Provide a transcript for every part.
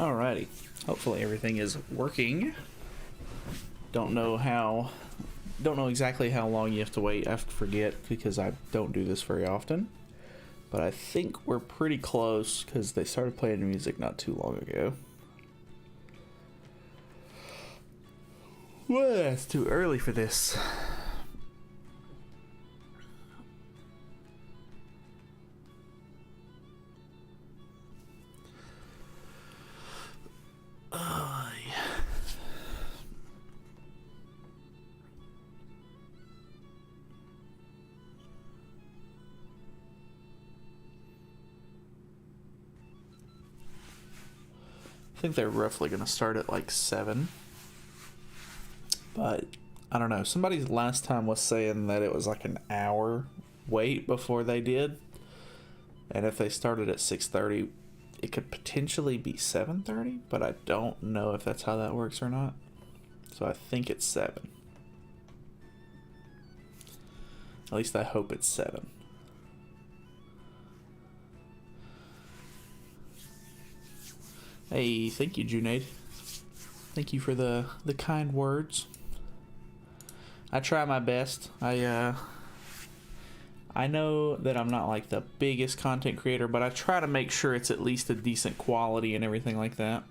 Alrighty. Hopefully everything is working. Don't know exactly how long you have to wait. I forget because I don't do this very often. But I think we're pretty close because they started playing music not too long ago. Well, it's too early for this. I think they're roughly going to start at like 7. But I don't know. Somebody last time was saying that it was like an hour wait before they did. And if they started at 6:30, it could potentially be 7:30, but I don't know if that's how that works or not. So I think it's 7. At least I hope it's 7. Hey, thank you, Junaid. Thank you for the kind words. I try my best. I know that I'm not like the biggest content creator, but I try to make sure it's at least a decent quality and everything like that.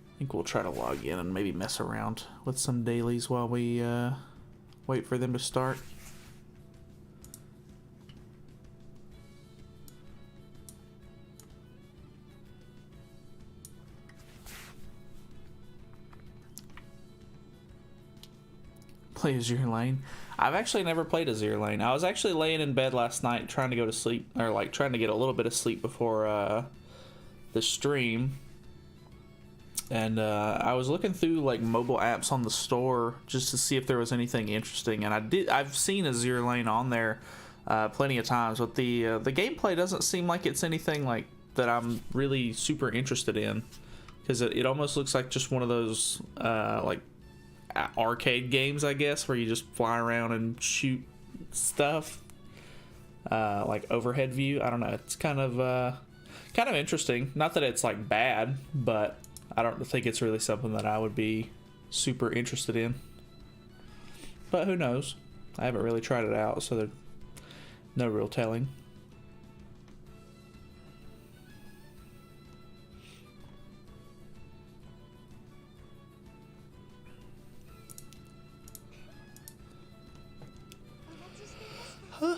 I think we'll try to log in and maybe mess around with some dailies while we wait for them to start. Play Azure Lane. I've actually never played Azure Lane. I was actually laying in bed last night trying to go to sleep, or like trying to get a little bit of sleep before the stream. And I was looking through like mobile apps on the store just to see if there was anything interesting. And I've seen Azure Lane on there plenty of times, but the gameplay doesn't seem like it's anything like that I'm really super interested in, because it almost looks like just one of those like arcade games, I guess, where you just fly around and shoot stuff, like overhead view. I don't know. It's kind of interesting. Not that it's like bad, but I don't think it's really something that I would be super interested in. But who knows? I haven't really tried it out, so there's no real telling.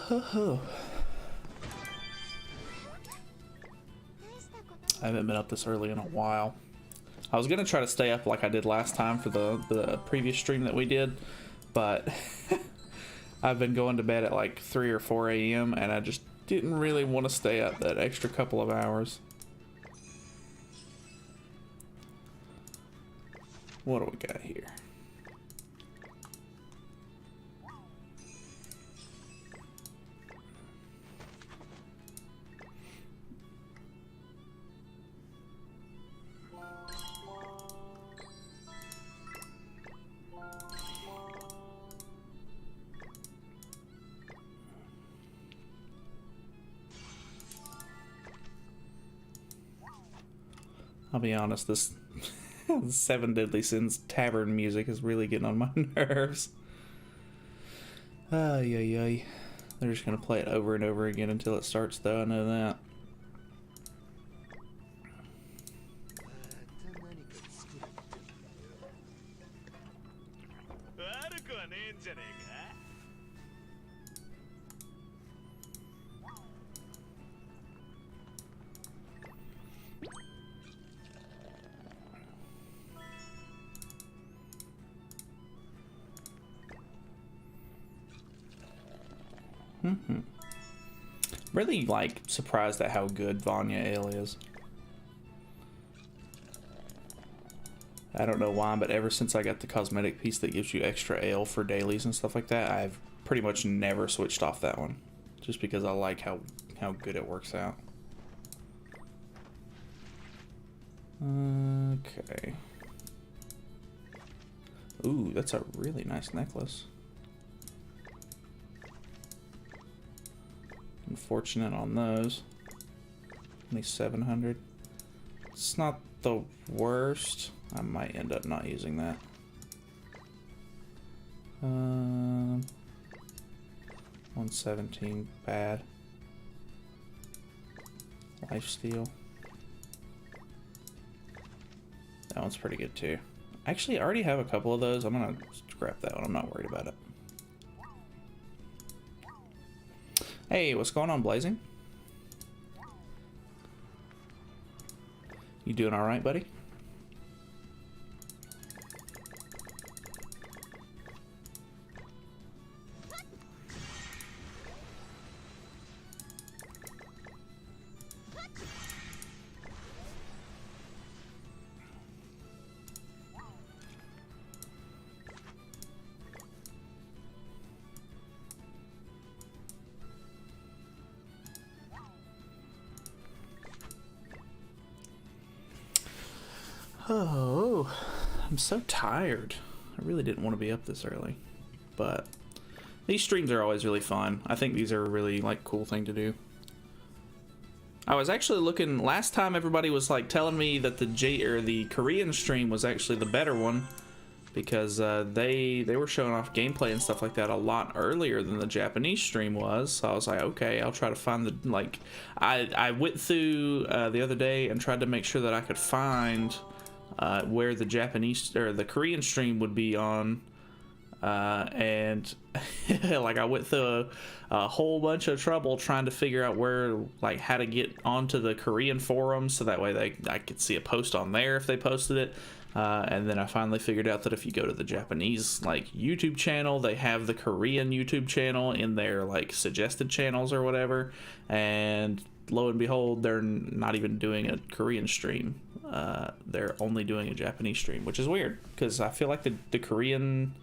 I haven't been up this early in a while. I was gonna try to stay up like I did last time for the previous stream that we did, but I've been going to bed at like 3 or 4 a.m. and I just didn't really want to stay up that extra couple of hours. What do we got here? I'll be honest, this 7 Deadly Sins tavern music is really getting on my nerves. Ay, ay, ay. They're just gonna play it over and over again until it starts, though, I know that. Really, like, surprised at how good Vanya Ale is. I don't know why, but ever since I got the cosmetic piece that gives you extra ale for dailies and stuff like that, I've pretty much never switched off that one. Just because I like how good it works out. Okay. Ooh, that's a really nice necklace. Unfortunate on those. 2700. It's not the worst. I might end up not using that. 117, bad. Lifesteal. That one's pretty good too. Actually, I already have a couple of those. I'm gonna scrap that one. I'm not worried about it. Hey, what's going on, Blazing? You doing all right, buddy? Oh, I'm so tired. I really didn't want to be up this early, but these streams are always really fun. I think these are a really like cool thing to do. I was actually looking last time. Everybody was like telling me that the Korean stream was actually the better one because they were showing off gameplay and stuff like that a lot earlier than the Japanese stream was. So I was like, okay, I'll try to find the like. I went through the other day and tried to make sure that I could find where the Japanese or the Korean stream would be on, and like I went through a whole bunch of trouble trying to figure out where, like, how to get onto the Korean forums so that way I could see a post on there if they posted it. And then I finally figured out that if you go to the Japanese like YouTube channel, they have the Korean YouTube channel in their like suggested channels or whatever, and lo and behold, they're not even doing a Korean stream. They're only doing a Japanese stream, which is weird because I feel like the Korean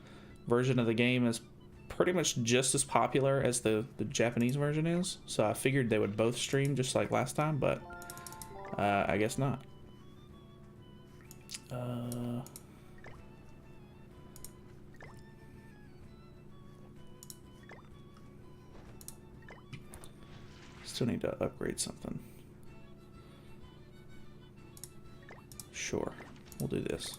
version of the game is pretty much just as popular as the Japanese version is. So I figured they would both stream just like last time, but I guess not. Still need to upgrade something. Sure, we'll do this.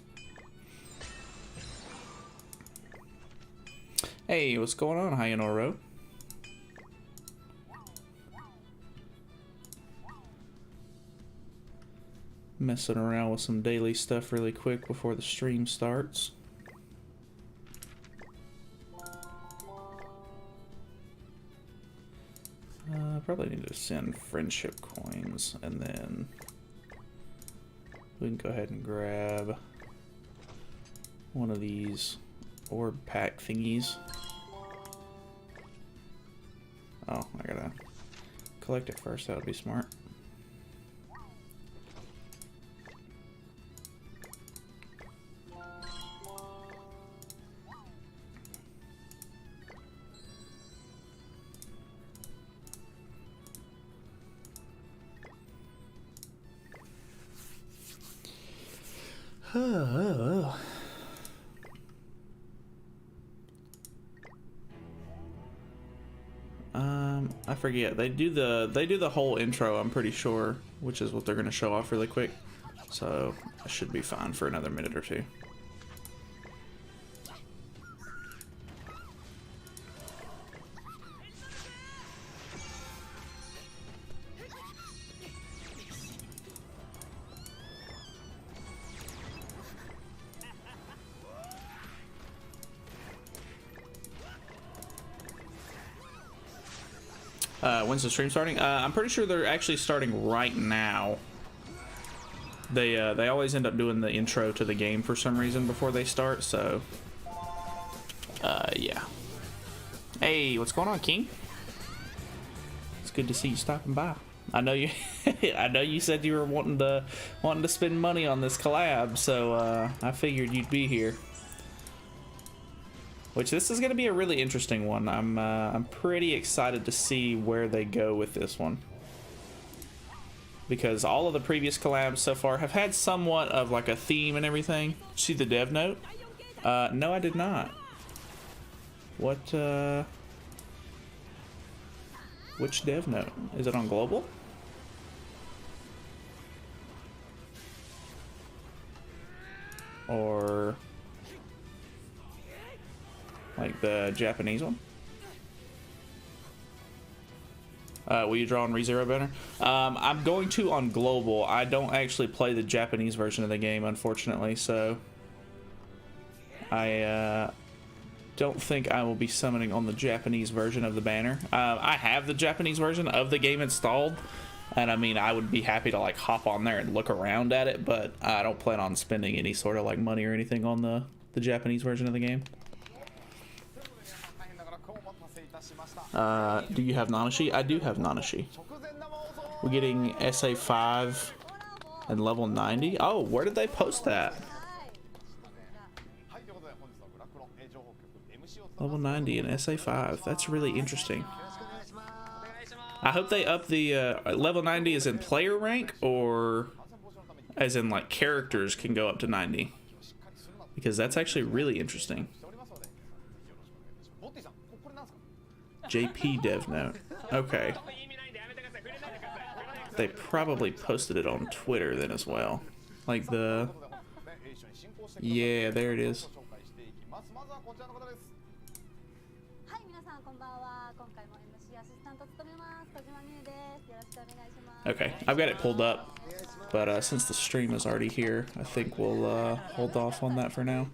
Hey, what's going on, Hyanoro? Messing around with some daily stuff really quick before the stream starts. Probably need to send friendship coins, and then we can go ahead and grab one of these orb pack thingies. Oh, I gotta collect it first. That would be smart. I forget. They do the whole intro, I'm pretty sure, which is what they're gonna show off really quick. So I should be fine for another minute or two. When's the stream starting? I'm pretty sure they're actually starting right now. They always end up doing the intro to the game for some reason before they start, so yeah. Hey, what's going on, King? It's good to see you stopping by. I know you I know you said you were wanting to spend money on this collab, so I figured you'd be here. Which this is going to be a really interesting one. I'm pretty excited to see where they go with this one, because all of the previous collabs so far have had somewhat of like a theme and everything. See the dev note? No, I did not. What? Which dev note? Is it on global? or like the Japanese one? Will you draw on ReZero banner? I'm going to on global. I don't actually play the Japanese version of the game, unfortunately, so I don't think I will be summoning on the Japanese version of the banner. I have the Japanese version of the game installed, and I mean, I would be happy to like hop on there and look around at it, but I don't plan on spending any sort of like money or anything on the Japanese version of the game. Do you have Nanashi? I do have Nanashi. We're getting SA5 and level 90. Oh, where did they post that? Level 90 and SA5. That's really interesting. I hope they up the level 90 is in player rank, or as in like characters can go up to 90, because that's actually really interesting. JP dev note. Okay. They probably posted it on Twitter then as well. Like the... Yeah, there it is. Okay, I've got it pulled up, but since the stream is already here, I think we'll hold off on that for now.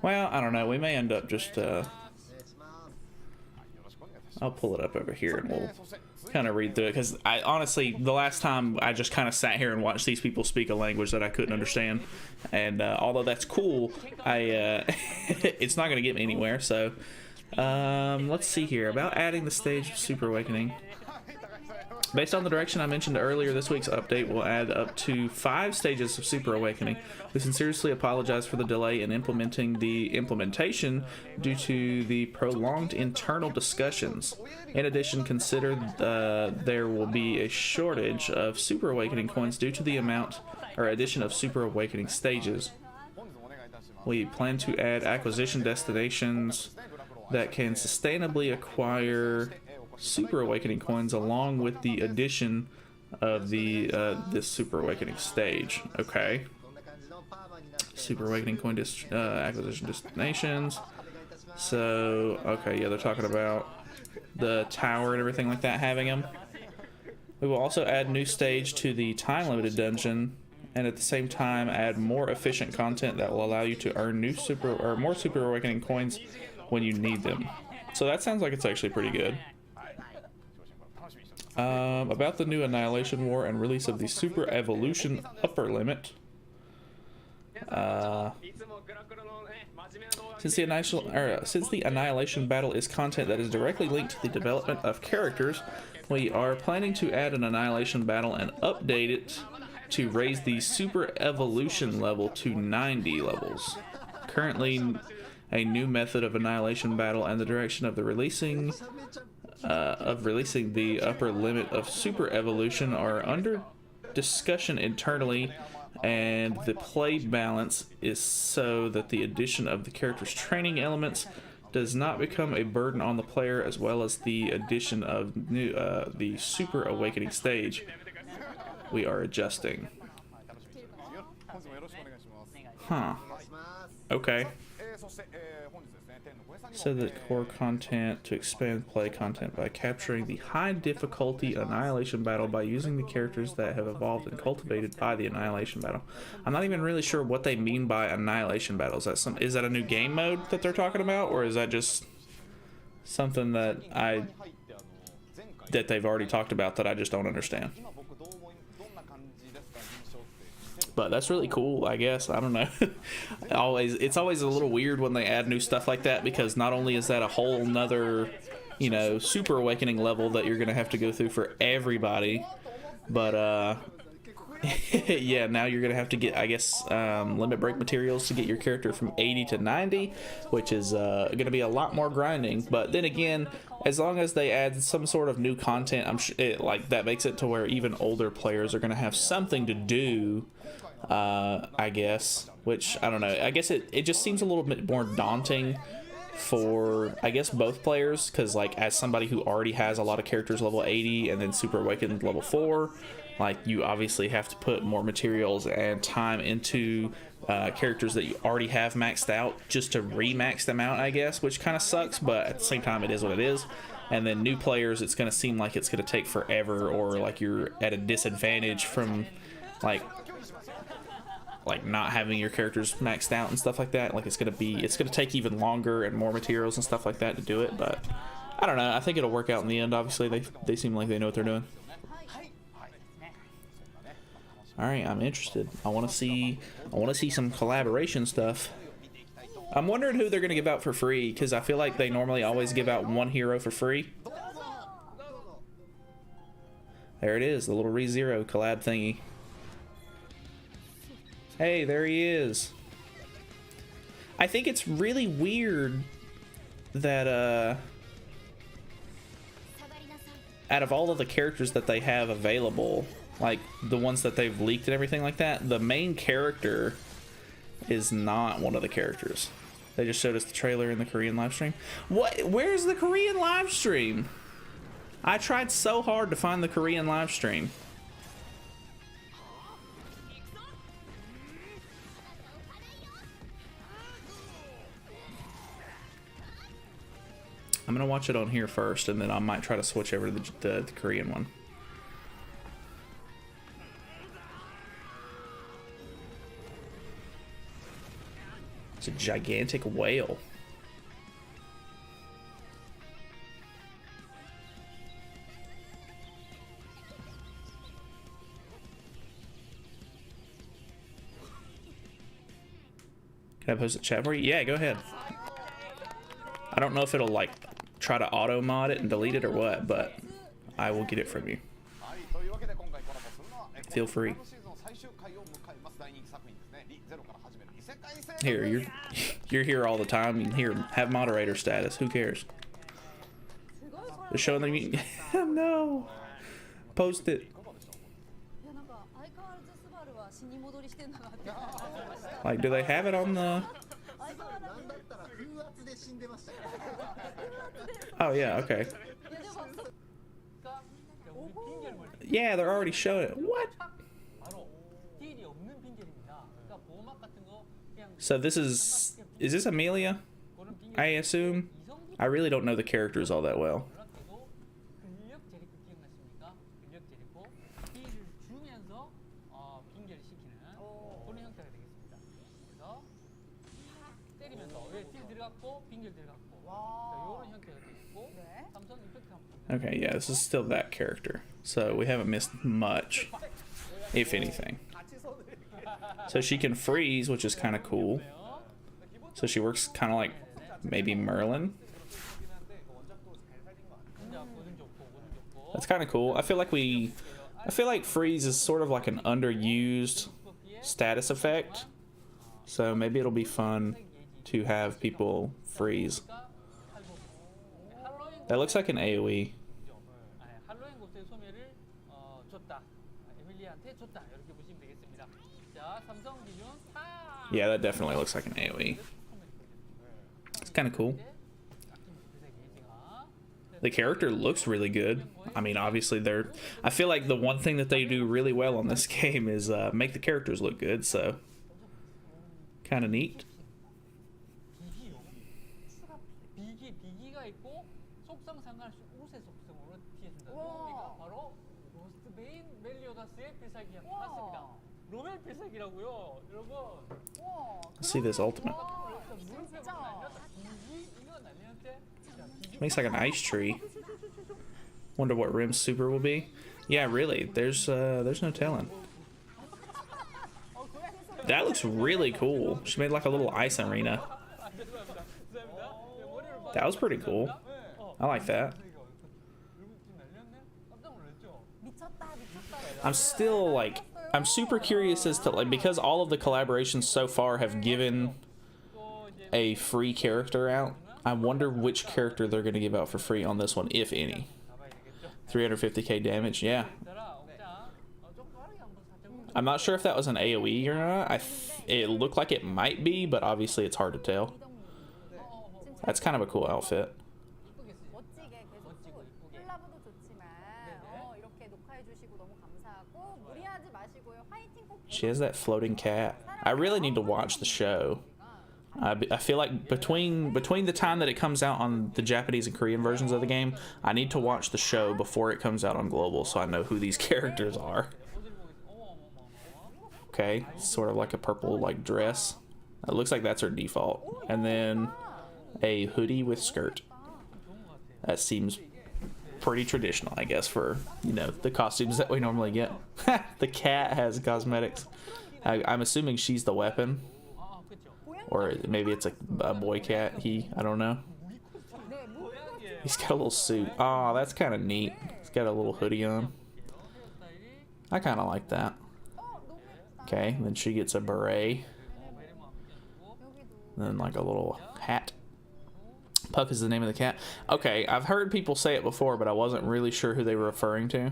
Well, I don't know. We may end up just, I'll pull it up over here and we'll kind of read through it. Because I honestly, the last time I just kind of sat here and watched these people speak a language that I couldn't understand. And although that's cool, it's not going to get me anywhere. So let's see here. About adding the stage of Super Awakening. Based on the direction I mentioned earlier, this week's update will add up to 5 stages of Super Awakening. We sincerely apologize for the delay in implementing the implementation due to the prolonged internal discussions. In addition, consider there will be a shortage of Super Awakening coins due to the amount or addition of Super Awakening stages. We plan to add acquisition destinations that can sustainably acquire Super Awakening coins along with the addition of the this Super Awakening stage. Okay. Super Awakening coin acquisition destinations. So, okay, yeah, they're talking about the tower and everything like that, having them. We will also add new stage to the time-limited dungeon, and at the same time add more efficient content that will allow you to earn more Super Awakening coins when you need them. So that sounds like it's actually pretty good. About the new Annihilation War and release of the Super Evolution upper limit. Since the Annihilation battle is content that is directly linked to the development of characters, we are planning to add an Annihilation battle and update it to raise the Super Evolution level to 90 levels. Currently, a new method of Annihilation battle and the direction of the releasing the upper limit of Super Evolution are under discussion internally, and the play balance is so that the addition of the character's training elements does not become a burden on the player, as well as the addition of the Super Awakening stage. We are adjusting. Huh. Okay. So that core content to expand play content by capturing the high difficulty Annihilation battle by using the characters that have evolved and cultivated by the Annihilation battle. I'm not even really sure what they mean by Annihilation battle. Is that a new game mode that they're talking about, or is that just something that they've already talked about that I just don't understand? But that's really cool, I guess. I don't know. It's always a little weird when they add new stuff like that, because not only is that a whole nother, Super Awakening level that you're going to have to go through for everybody, but, yeah, now you're going to have to get, I guess, limit break materials to get your character from 80 to 90, which is going to be a lot more grinding. But then again, as long as they add some sort of new content, I'm sure that makes it to where even older players are going to have something to do, I guess, which, I don't know, I guess it just seems a little bit more daunting for, I guess, both players, because, as somebody who already has a lot of characters level 80 and then Super Awakened level 4, Like, you obviously have to put more materials and time into characters that you already have maxed out just to remax them out, I guess, which kind of sucks, but at the same time, it is what it is. And then new players, it's going to seem like it's going to take forever, or like you're at a disadvantage from like not having your characters maxed out and stuff like that. Like, it's going to take even longer and more materials and stuff like that to do it, but I don't know. I think it'll work out in the end. Obviously, they seem like they know what they're doing. All right, I'm interested. I want to see some collaboration stuff. I'm wondering who they're going to give out for free, because I feel like they normally always give out one hero for free. There it is, the little ReZero collab thingy. Hey, there he is. I think it's really weird that out of all of the characters that they have available, like the ones that they've leaked and everything like that, the main character is not one of the characters. They just showed us the trailer in the Korean live stream. What? Where's the Korean live stream? I tried so hard to find the Korean live stream. I'm gonna watch it on here first, and then I might try to switch over to the Korean one. It's a gigantic whale. Can I post a chat for you? Yeah, go ahead. I don't know if it'll like try to auto mod it and delete it or what, but I will get it from you. Feel free. Here, you're here all the time. Here, have moderator status. Who cares? Just showing them. No. Post it. Like, do they have it on the? Oh yeah, okay. Yeah, they're already showing it. What? So this is this Amelia? I assume. I really don't know the characters all that well. Okay, yeah, this is still that character. So we haven't missed much, if anything. So she can freeze, which is kind of cool. So she works kind of like maybe Merlin. That's kind of cool. I feel like freeze is sort of like an underused status effect. So maybe it'll be fun to have people freeze. That looks like an AoE. Yeah, that definitely looks like an AoE. It's kind of cool. The character looks really good. I mean, obviously I feel like the one thing that they do really well on this game is make the characters look good, so kind of neat. Let's see this ultimate. Makes like an ice tree. Wonder what Rim's super will be. Yeah, really. There's no telling. That looks really cool. She made like a little ice arena. That was pretty cool. I like that. I'm still like, I'm super curious as to like, because all of the collaborations so far have given a free character out. I wonder which character they're going to give out for free on this one, if any. 350k damage, yeah. I'm not sure if that was an AoE or not. It looked like it might be, but obviously it's hard to tell. That's kind of a cool outfit. She has that floating cat. I really need to watch the show. I feel like between the time that it comes out on the Japanese and Korean versions of the game, I need to watch the show before it comes out on global so I know who these characters are. Okay, sort of like a purple like dress. It looks like that's her default. And then a hoodie with skirt. That seems pretty traditional, I guess, for, you know, the costumes that we normally get. The cat has cosmetics. I'm assuming she's the weapon. Or maybe it's a boy cat. I don't know. He's got a little suit. Oh, that's kind of neat. He's got a little hoodie on. I kind of like that. Okay, then she gets a beret. Then like a little hat. Puck is the name of the cat. Okay, I've heard people say it before, but I wasn't really sure who they were referring to.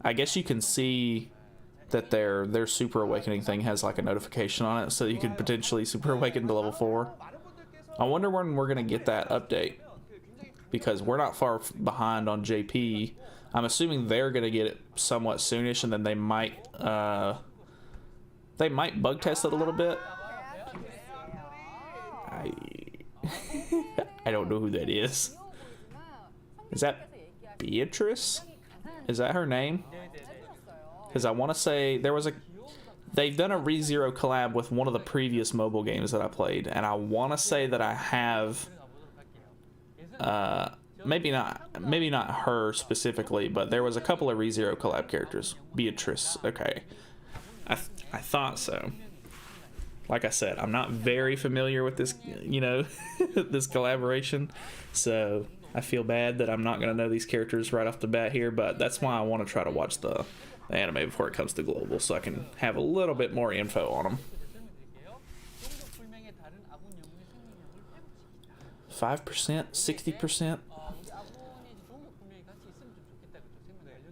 I guess you can see that their Super Awakening thing has like a notification on it, so you could potentially Super Awaken to level 4. I wonder when we're going to get that update, because we're not far behind on JP. I'm assuming they're going to get it somewhat soonish, and then they might bug test it a little bit. I don't know who that is. Is that Beatrice? Is that her name? Because I want to say they've done a ReZero collab with one of the previous mobile games that I played, and I want to say that I have maybe not her specifically, but there was a couple of ReZero collab characters. Beatrice, okay. I thought so. Like I said, I'm not very familiar with this, you know, this collaboration, so I feel bad that I'm not going to know these characters right off the bat here, but that's why I want to try to watch the anime before it comes to global, so I can have a little bit more info on them. 5%, 60%.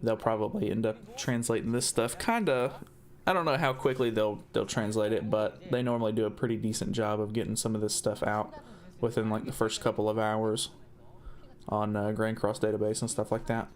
They'll probably end up translating this stuff kinda. I don't know how quickly they'll translate it, but they normally do a pretty decent job of getting some of this stuff out within like the first couple of hours on Grand Cross database and stuff like that.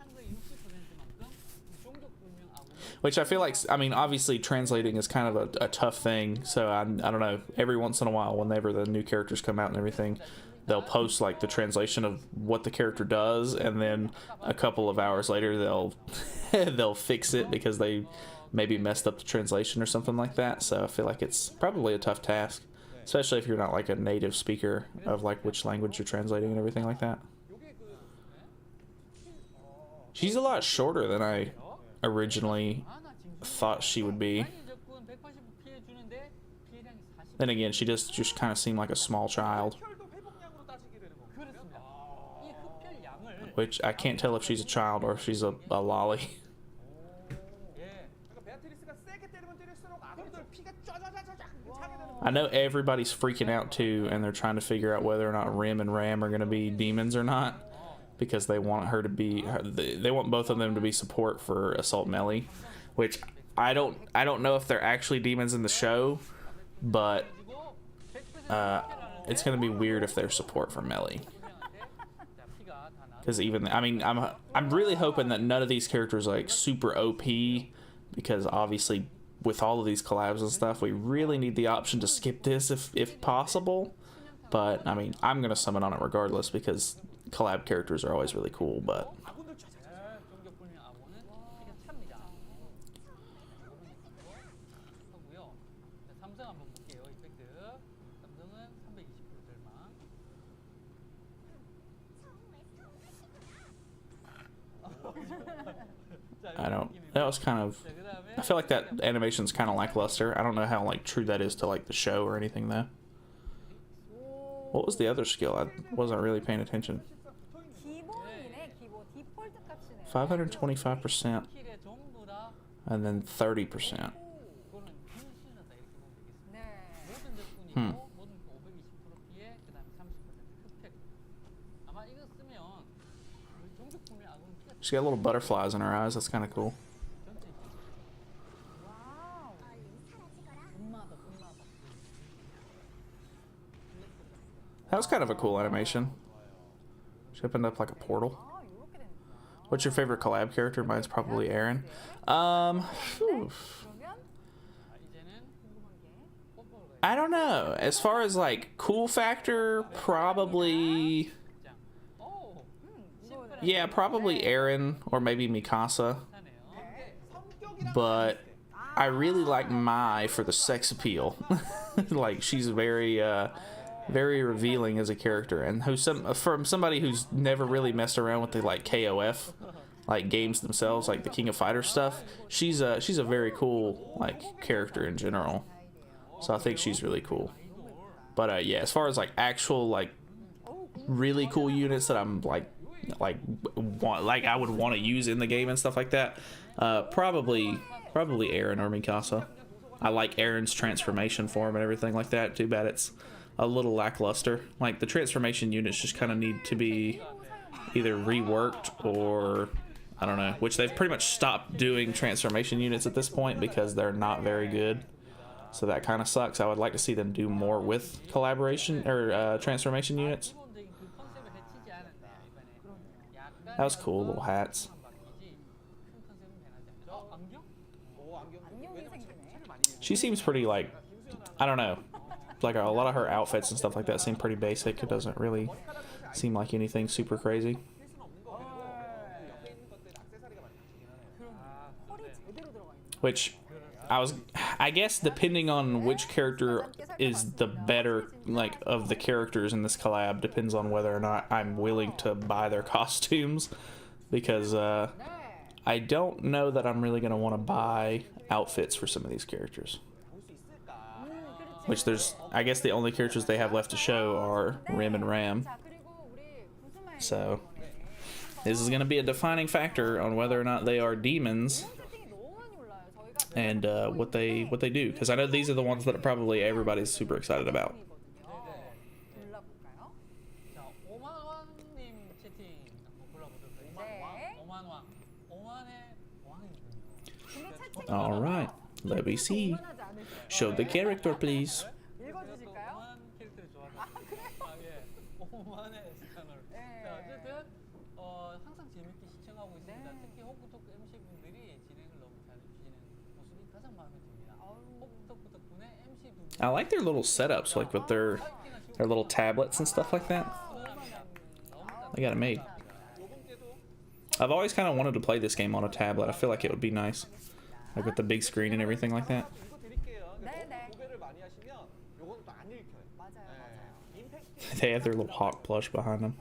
Which I feel like, I mean, obviously translating is kind of a tough thing, so I don't know, every once in a while, whenever the new characters come out and everything, they'll post like the translation of what the character does, and then a couple of hours later they'll fix it because they maybe messed up the translation or something like that. So I feel like it's probably a tough task, especially if you're not like a native speaker of like which language you're translating and everything like that. She's a lot shorter than I originally thought she would be. Then again, she just kind of seemed like a small child, which I can't tell if she's a child or if she's a lolly. I know everybody's freaking out too, and they're trying to figure out whether or not Rim and Ram are going to be demons or not, because they want her to be, they want both of them to be support for Assault Melee, which I don't know if they're actually demons in the show, but it's going to be weird if they're support for Melee. Because even, I mean, I'm really hoping that none of these characters are like super OP, because obviously with all of these collabs and stuff, we really need the option to skip this if possible. But I mean, I'm gonna summon on it regardless because collab characters are always really cool. But that was kind of, I feel like that animation's kind of lackluster. I don't know how like true that is to like the show or anything though. What was the other skill? I wasn't really paying attention. 525% and then 30%. She's got little butterflies in her eyes. That's kind of cool. That was kind of a cool animation. She opened up like a portal. What's your favorite collab character? Mine's probably Aaron. Phew. I don't know. As far as like cool factor, probably, yeah, probably Aaron or maybe Mikasa. But I really like Mai for the sex appeal. Like she's very very revealing as a character, and from somebody who's never really messed around with the like KOF like games themselves, like the King of Fighters stuff. She's a very cool like character in general. So I think she's really cool. But yeah, as far as like actual like really cool units that I'm like I would want to use in the game and stuff like that, probably Aaron or Mikasa. I like Aaron's transformation form and everything like that. Too bad it's a little lackluster. Like the transformation units just kind of need to be either reworked or I don't know, which they've pretty much stopped doing transformation units at this point because they're not very good. So that kind of sucks. I would like to see them do more with collaboration or transformation units. That was cool, little hats. She seems pretty like, I don't know, like a lot of her outfits and stuff like that seem pretty basic. It doesn't really seem like anything super crazy. Which I guess depending on which character is the better like of the characters in this collab depends on whether or not I'm willing to buy their costumes, because I don't know that I'm really gonna want to buy outfits for some of these characters. Which I guess the only characters they have left to show are Rim and Ram. So this is gonna be a defining factor on whether or not they are demons and what they do, because I know these are the ones that probably everybody's super excited about. All right, let me see. Show the character, please. I like their little setups, like with their little tablets and stuff like that. They got it made. I've always kind of wanted to play this game on a tablet. I feel like it would be nice, like with the big screen and everything like that. They have their little hawk plush behind them.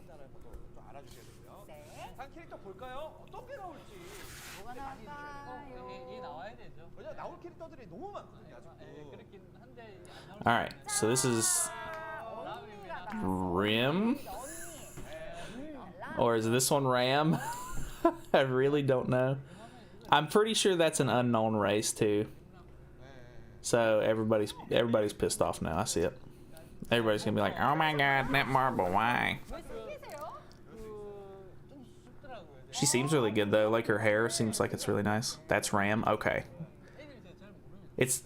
Alright, so this is Rim? Or is this one Ram? I really don't know. I'm pretty sure that's an unknown race too. So everybody's pissed off now. I see it. Everybody's gonna be like, oh my god, that marble, why? She seems really good though. Like her hair seems like it's really nice. That's Ram? Okay. It's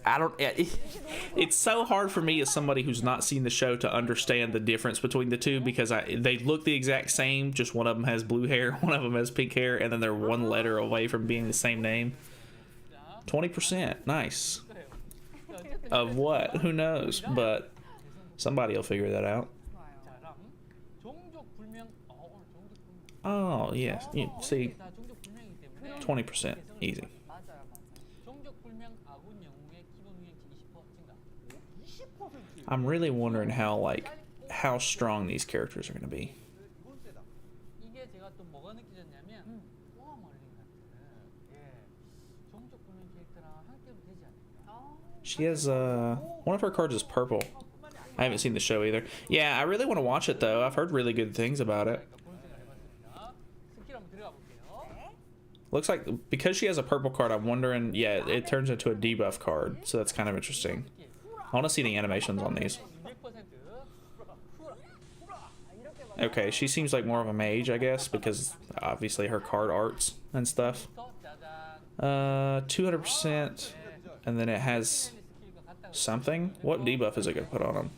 so hard for me as somebody who's not seen the show to understand the difference between the two, because they look the exact same, just one of them has blue hair, one of them has pink hair, and then they're one letter away from being the same name. 20%, nice. Of what? Who knows? But somebody will figure that out. Oh yes, you see, 20%, easy. I'm really wondering how strong these characters are going to be. She has one of her cards is purple. I haven't seen the show either. Yeah, I really want to watch it though. I've heard really good things about it. Looks like because she has a purple card, I'm wondering, yeah, it turns into a debuff card, so that's kind of interesting. I want to see the animations on these. Okay, she seems like more of a mage, I guess, because obviously her card arts and stuff. 200%, and then it has something. What debuff is it going to put on him?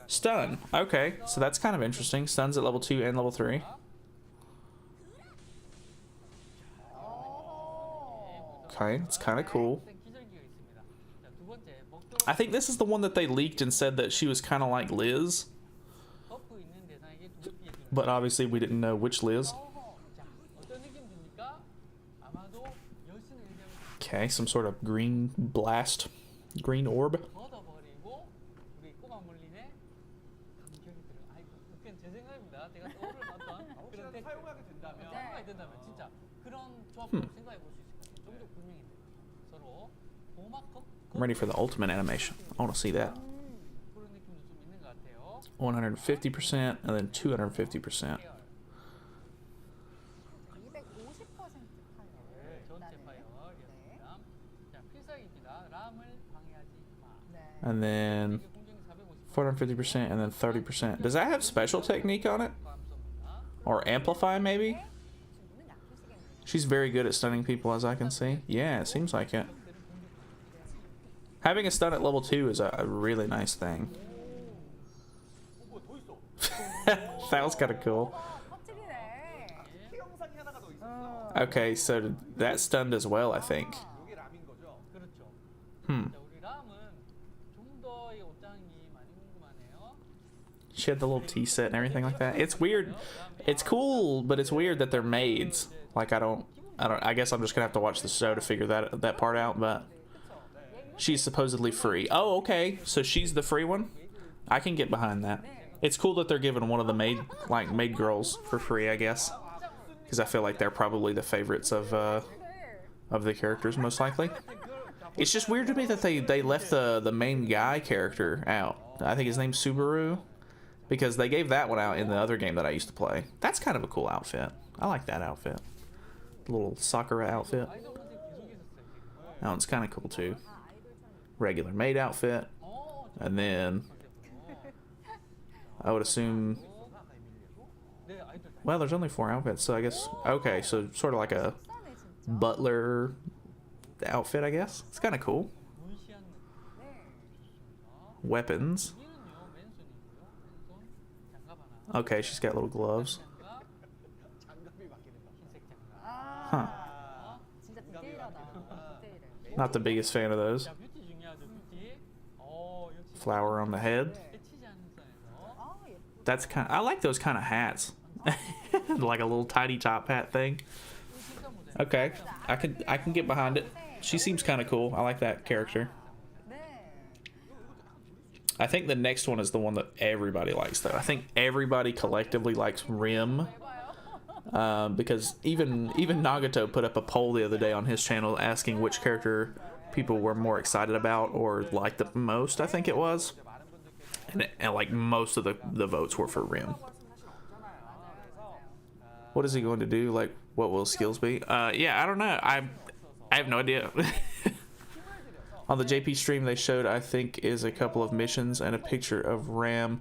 Stun. Okay, so that's kind of interesting. Stun's at level 2 and level 3. Okay, it's kind of cool. I think this is the one that they leaked and said that she was kind of like Liz. But obviously we didn't know which Liz. Okay, some sort of green blast, green orb. I'm ready for the ultimate animation. I want to see that. 150% and then 250%. And then 450% and then 30%. Does that have special technique on it? Or amplify maybe? She's very good at stunning people, as I can see. Yeah, it seems like it. Having a stun at level 2 is a really nice thing. That was kind of cool. Okay, so that stunned as well, I think. She had the little tea set and everything like that. It's weird. It's cool, but it's weird that they're maids. Like, I guess I'm just gonna have to watch the show to figure that part out, but she's supposedly free. Oh, okay. So she's the free one? I can get behind that. It's cool that they're giving one of the maid girls for free, I guess. Because I feel like they're probably the favorites of the characters, most likely. It's just weird to me that they left the main guy character out. I think his name's Subaru. Because they gave that one out in the other game that I used to play. That's kind of a cool outfit. I like that outfit. The little Sakura outfit. That one's kind of cool too. Regular maid outfit. And then I would assume, well, there's only 4 outfits, so I guess, okay, so sort of like a butler outfit, I guess. It's kind of cool. Weapons. Okay, she's got little gloves. Huh. Not the biggest fan of those. Flower on the head. That's kind of, I like those kind of hats. Like a little tidy top hat thing. Okay, I can get behind it. She seems kind of cool. I like that character. I think the next one is the one that everybody likes, though. I think everybody collectively likes Rim. Because even Nagato put up a poll the other day on his channel asking which character people were more excited about or liked the most, I think it was. And like most of the votes were for Rim. What is he going to do? Like, what will his skills be? Yeah, I don't know. I have no idea. On the JP stream they showed, I think, is a couple of missions and a picture of Ram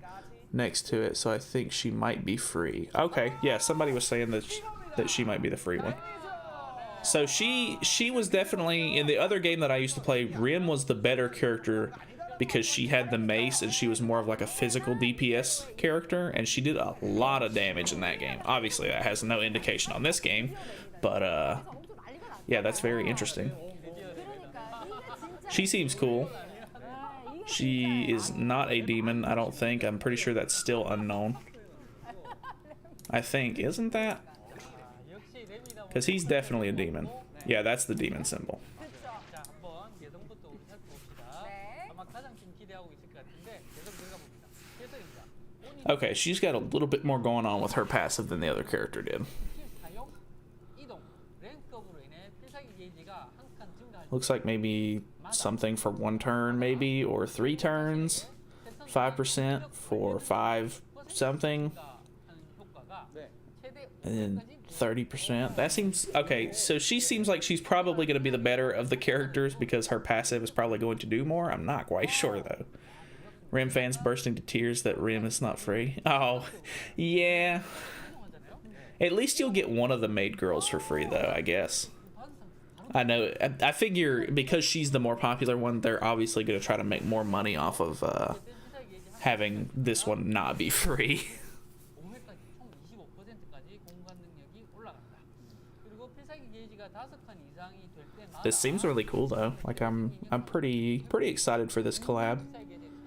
next to it, so I think she might be free. Okay, yeah, somebody was saying that she might be the free one. So she was definitely, in the other game that I used to play, Rim was the better character because she had the mace and she was more of like a physical DPS character, and she did a lot of damage in that game. Obviously that has no indication on this game, but yeah, that's very interesting. She seems cool. She is not a demon, I don't think. I'm pretty sure that's still unknown. I think, isn't that? Because he's definitely a demon. Yeah, that's the demon symbol. Okay, she's got a little bit more going on with her passive than the other character did. Looks like maybe something for 1 turn, maybe, or 3 turns. 5% for 5 something. And then 30%. That seems... Okay, so she seems like she's probably going to be the better of the characters because her passive is probably going to do more. I'm not quite sure, though. Rim fans bursting to tears that Rim is not free. Oh, yeah. At least you'll get one of the maid girls for free, though, I guess. I know. I figure because she's the more popular one, they're obviously going to try to make more money off of having this one not be free. This seems really cool though. Like I'm pretty excited for this collab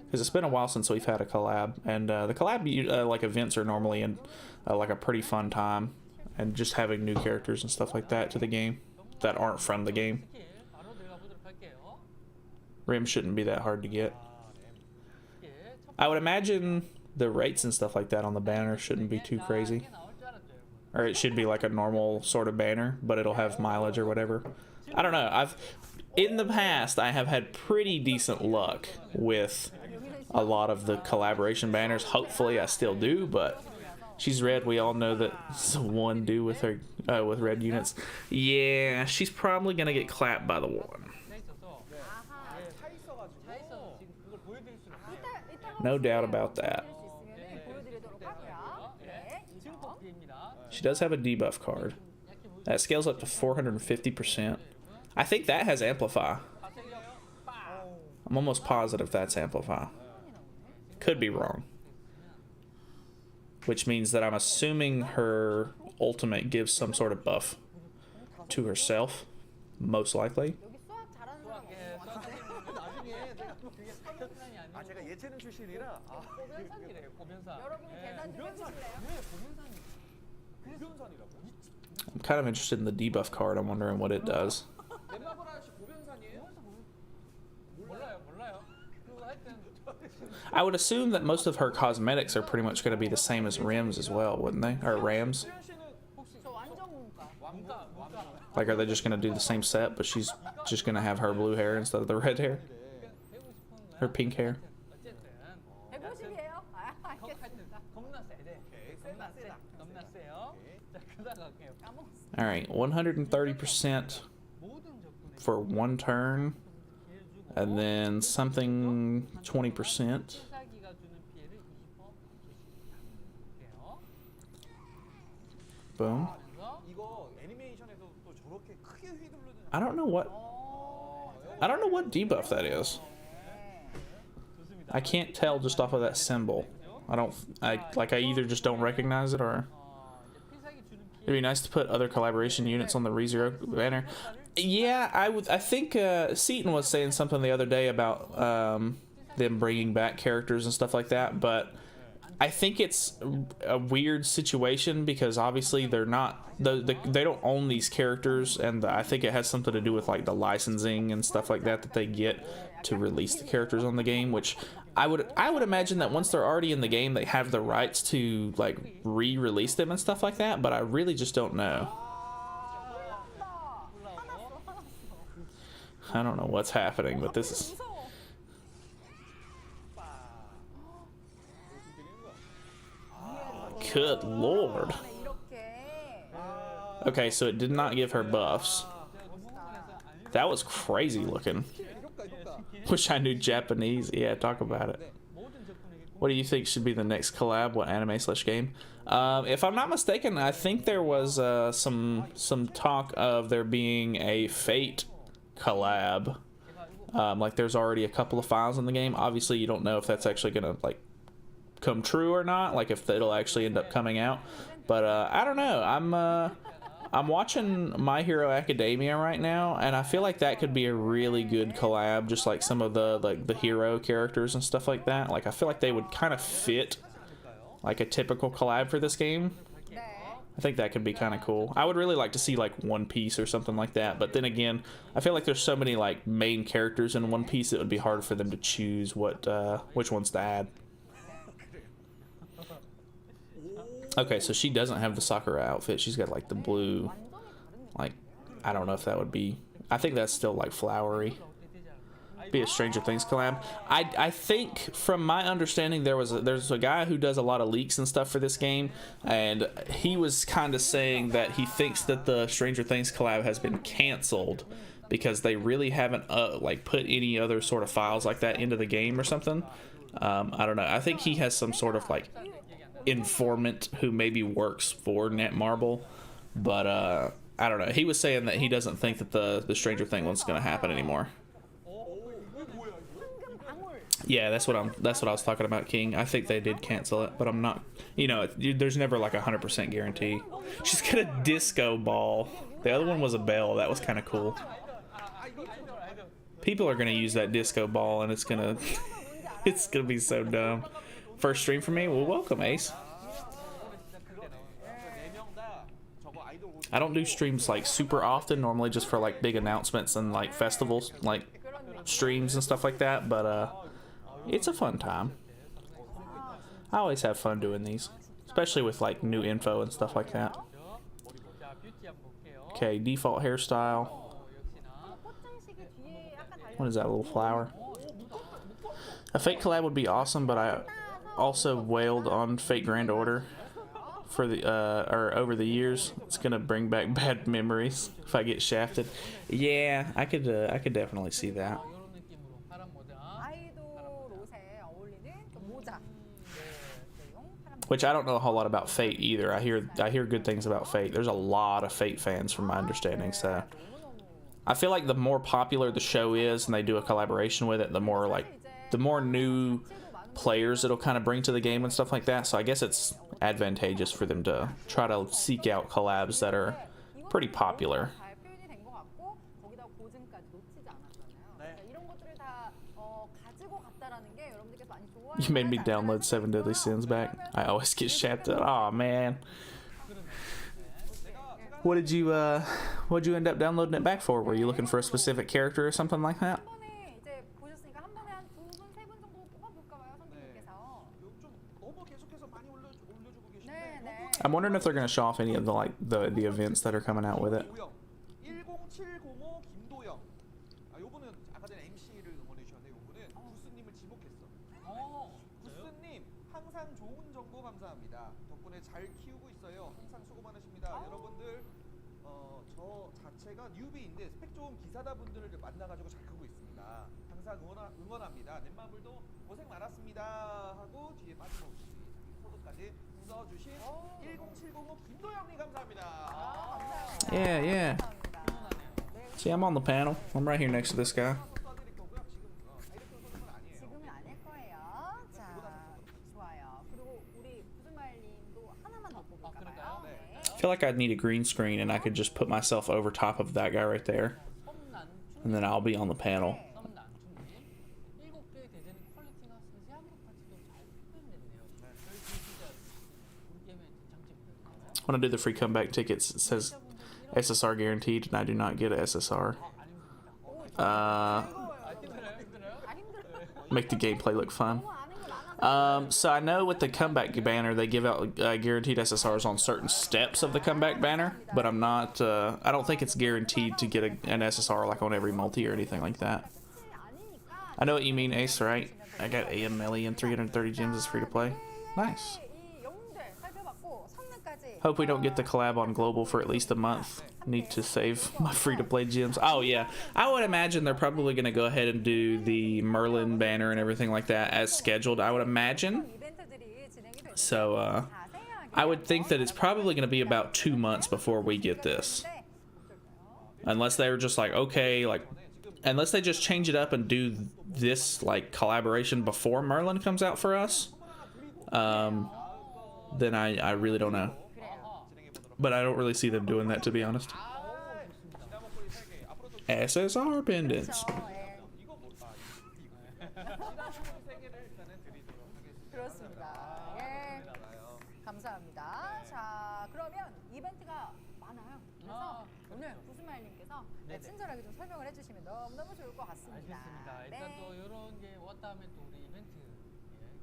because it's been a while since we've had a collab, and the collab like events are normally in like a pretty fun time, and just having new characters and stuff like that to the game that aren't from the game. Rim shouldn't be that hard to get. I would imagine the rates and stuff like that on the banner shouldn't be too crazy. Or it should be like a normal sort of banner, but it'll have mileage or whatever. I don't know. In the past, I have had pretty decent luck with a lot of the collaboration banners. Hopefully I still do, but she's red. We all know that one do with her with red units. Yeah, she's probably gonna get clapped by the one. No doubt about that. She does have a debuff card. That scales up to 450%. I think that has Amplify. I'm almost positive that's Amplify. Could be wrong. Which means that I'm assuming her ultimate gives some sort of buff to herself. Most likely. I'm kind of interested in the debuff card. I'm wondering what it does. I would assume that most of her cosmetics are pretty much going to be the same as Rim's as well, wouldn't they? Or Ram's? Like, are they just going to do the same set, but she's just going to have her blue hair instead of the red hair? Her pink hair? Alright, 130% for one turn, and then something 20%. Boom. I don't know what debuff that is. I can't tell just off of that symbol. I either just don't recognize it, or it'd be nice to put other collaboration units on the ReZero banner. Yeah, I think Seaton was saying something the other day about them bringing back characters and stuff like that, but I think it's a weird situation because obviously they're not they don't own these characters, and I think it has something to do with like the licensing and stuff like that they get to release the characters on the game, which I would imagine that once they're already in the game they have the rights to like re-release them and stuff like that, but I really just don't know. I don't know what's happening, but this is... Good lord. Okay, so it did not give her buffs. That was crazy looking. Wish I knew Japanese. Yeah, talk about it. What do you think should be the next collab? What anime/game? If I'm not mistaken, I think there was some talk of there being a Fate collab. Like there's already a couple of files in the game. Obviously, you don't know if that's actually gonna like come true or not. Like if it'll actually end up coming out. But I don't know. I'm watching My Hero Academia right now, and I feel like that could be a really good collab, just like some of the hero characters and stuff like that. Like I feel like they would kind of fit like a typical collab for this game. I think that could be kind of cool. I would really like to see like One Piece or something like that, but then again, I feel like there's so many like main characters in One Piece it would be hard for them to choose which ones to add. Okay, so she doesn't have the Sakura outfit. She's got like the blue, like, I don't know if that would be, I think that's still like flowery. Be a Stranger Things collab. I think from my understanding there's a guy who does a lot of leaks and stuff for this game, and he was kind of saying that he thinks that the Stranger Things collab has been canceled because they really haven't like put any other sort of files like that into the game or something. I don't know. I think he has some sort of like informant who maybe works for Netmarble, but I don't know. He was saying that he doesn't think that the Stranger Things one's going to happen anymore. Yeah, that's what I was talking about, King. I think they did cancel it, but I'm not, there's never like 100% guarantee. She's got a disco ball. The other one was a bell. That was kind of cool. People are gonna use that disco ball, and it's gonna be so dumb. First stream for me. Well, welcome, Ace. I don't do streams like super often. Normally, just for like big announcements and like festivals, like streams and stuff like that. But it's a fun time. I always have fun doing these, especially with like new info and stuff like that. Okay, default hairstyle. What is that, a little flower? A fake collab would be awesome, but I also wailed on Fate Grand Order for the or over the years. It's gonna bring back bad memories if I get shafted. Yeah, I could definitely see that. Which I don't know a whole lot about Fate either. I hear good things about Fate. There's a lot of Fate fans from my understanding, so I feel like the more popular the show is and they do a collaboration with it, the more new players it'll kind of bring to the game and stuff like that. So I guess it's advantageous for them to try to seek out collabs that are pretty popular. You made me download 7 Deadly Sins back. I always get shafted. Aw, man. What'd you end up downloading it back for? Were you looking for a specific character or something like that? I'm wondering if they're going to show off any of the events that are coming out with it. Yeah, yeah. See, I'm on the panel. I'm right here next to this guy. I feel like I'd need a green screen and I could just put myself over top of that guy right there. And then I'll be on the panel. When I do the free comeback tickets, it says SSR guaranteed, and I do not get a SSR. Make the gameplay look fun. So I know with the comeback banner, they give out guaranteed SSRs on certain steps of the comeback banner, but I'm not. I don't think it's guaranteed to get an SSR like on every multi or anything like that. I know what you mean, Ace. Right? I got AMLE and 330 gems is free to play. Nice. Hope we don't get the collab on global for at least a month. Need to save my free-to-play gems. Oh, yeah. I would imagine they're probably going to go ahead and do the Merlin banner and everything like that as scheduled, I would imagine. So, I would think that it's probably going to be about 2 months before we get this. Unless they were just like, okay, like, unless they just change it up and do this, like, collaboration before Merlin comes out for us. Then I really don't know. But I don't really see them doing that, to be honest. SSR pendants. 감사합니다. 자, 그러면 이벤트가 많아요. 그래서 오늘 구스마일님께서 친절하게 좀 설명을 해주시면 너무너무 좋을 것 같습니다. 알겠습니다. 일단 또 이런 게 왔다면 또 우리 이벤트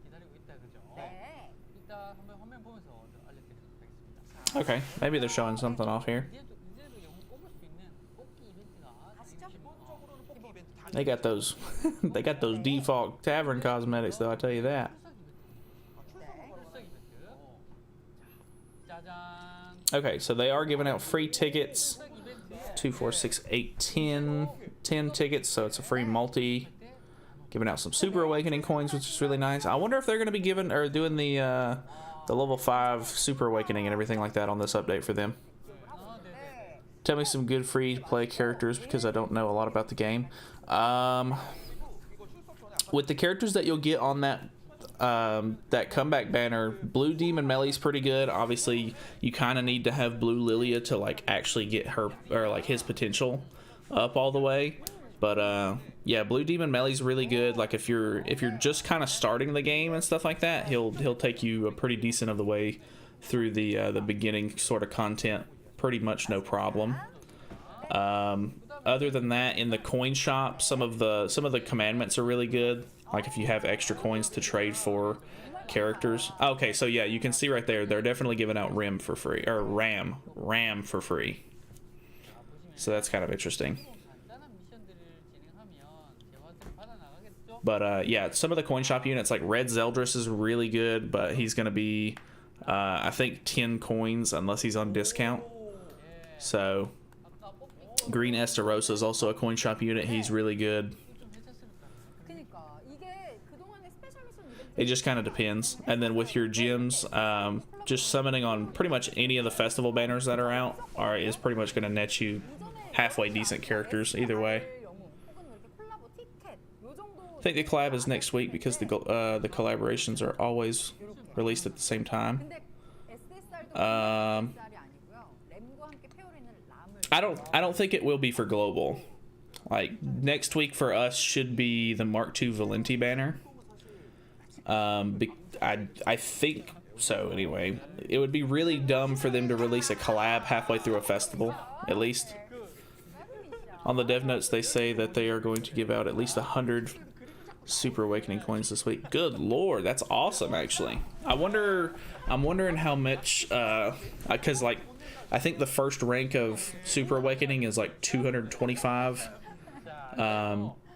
기다리고 있다, 그죠? 네. 일단 한번 화면 보면서 알려드리도록 하겠습니다. Okay, maybe they're showing something off here. They got those they got those default tavern cosmetics though, I tell you that. Okay, so they are giving out free tickets. 2, 4, 6, 8, 10 tickets, so it's a free multi. Giving out some Super Awakening coins, which is really nice. I wonder if they're going to be giving or doing the level 5 Super Awakening and everything like that on this update for them. Tell me some good free-to-play characters because I don't know a lot about the game. With the characters that you'll get on that that comeback banner, Blue Demon Melee's pretty good. Obviously, you kind of need to have Blue Lilia to like actually get her or like his potential up all the way. But yeah, Blue Demon Melee's really good. Like if you're just kind of starting the game and stuff like that, he'll take you a pretty decent of the way through the beginning sort of content, pretty much no problem. Other than that, in the coin shop, some of the commandments are really good. Like if you have extra coins to trade for characters. Okay, so yeah, you can see right there, they're definitely giving out Ram for free, or Ram for free. So that's kind of interesting. But yeah, some of the coin shop units, like Red Zeldris is really good, but he's going to be, I think, 10 coins unless he's on discount. So Green Estarossa is also a coin shop unit. He's really good. It just kind of depends. And then with your gems, just summoning on pretty much any of the festival banners that are out is pretty much going to net you halfway decent characters either way. I think the collab is next week because the collaborations are always released at the same time. I don't think it will be for global. Like next week for us should be the Mark II Valenti banner. I think so anyway. It would be really dumb for them to release a collab halfway through a festival, at least. On the dev notes they say that they are going to give out at least 100 Super Awakening coins this week. Good lord, that's awesome actually. I'm wondering how much, because like I think the first rank of Super Awakening is like 225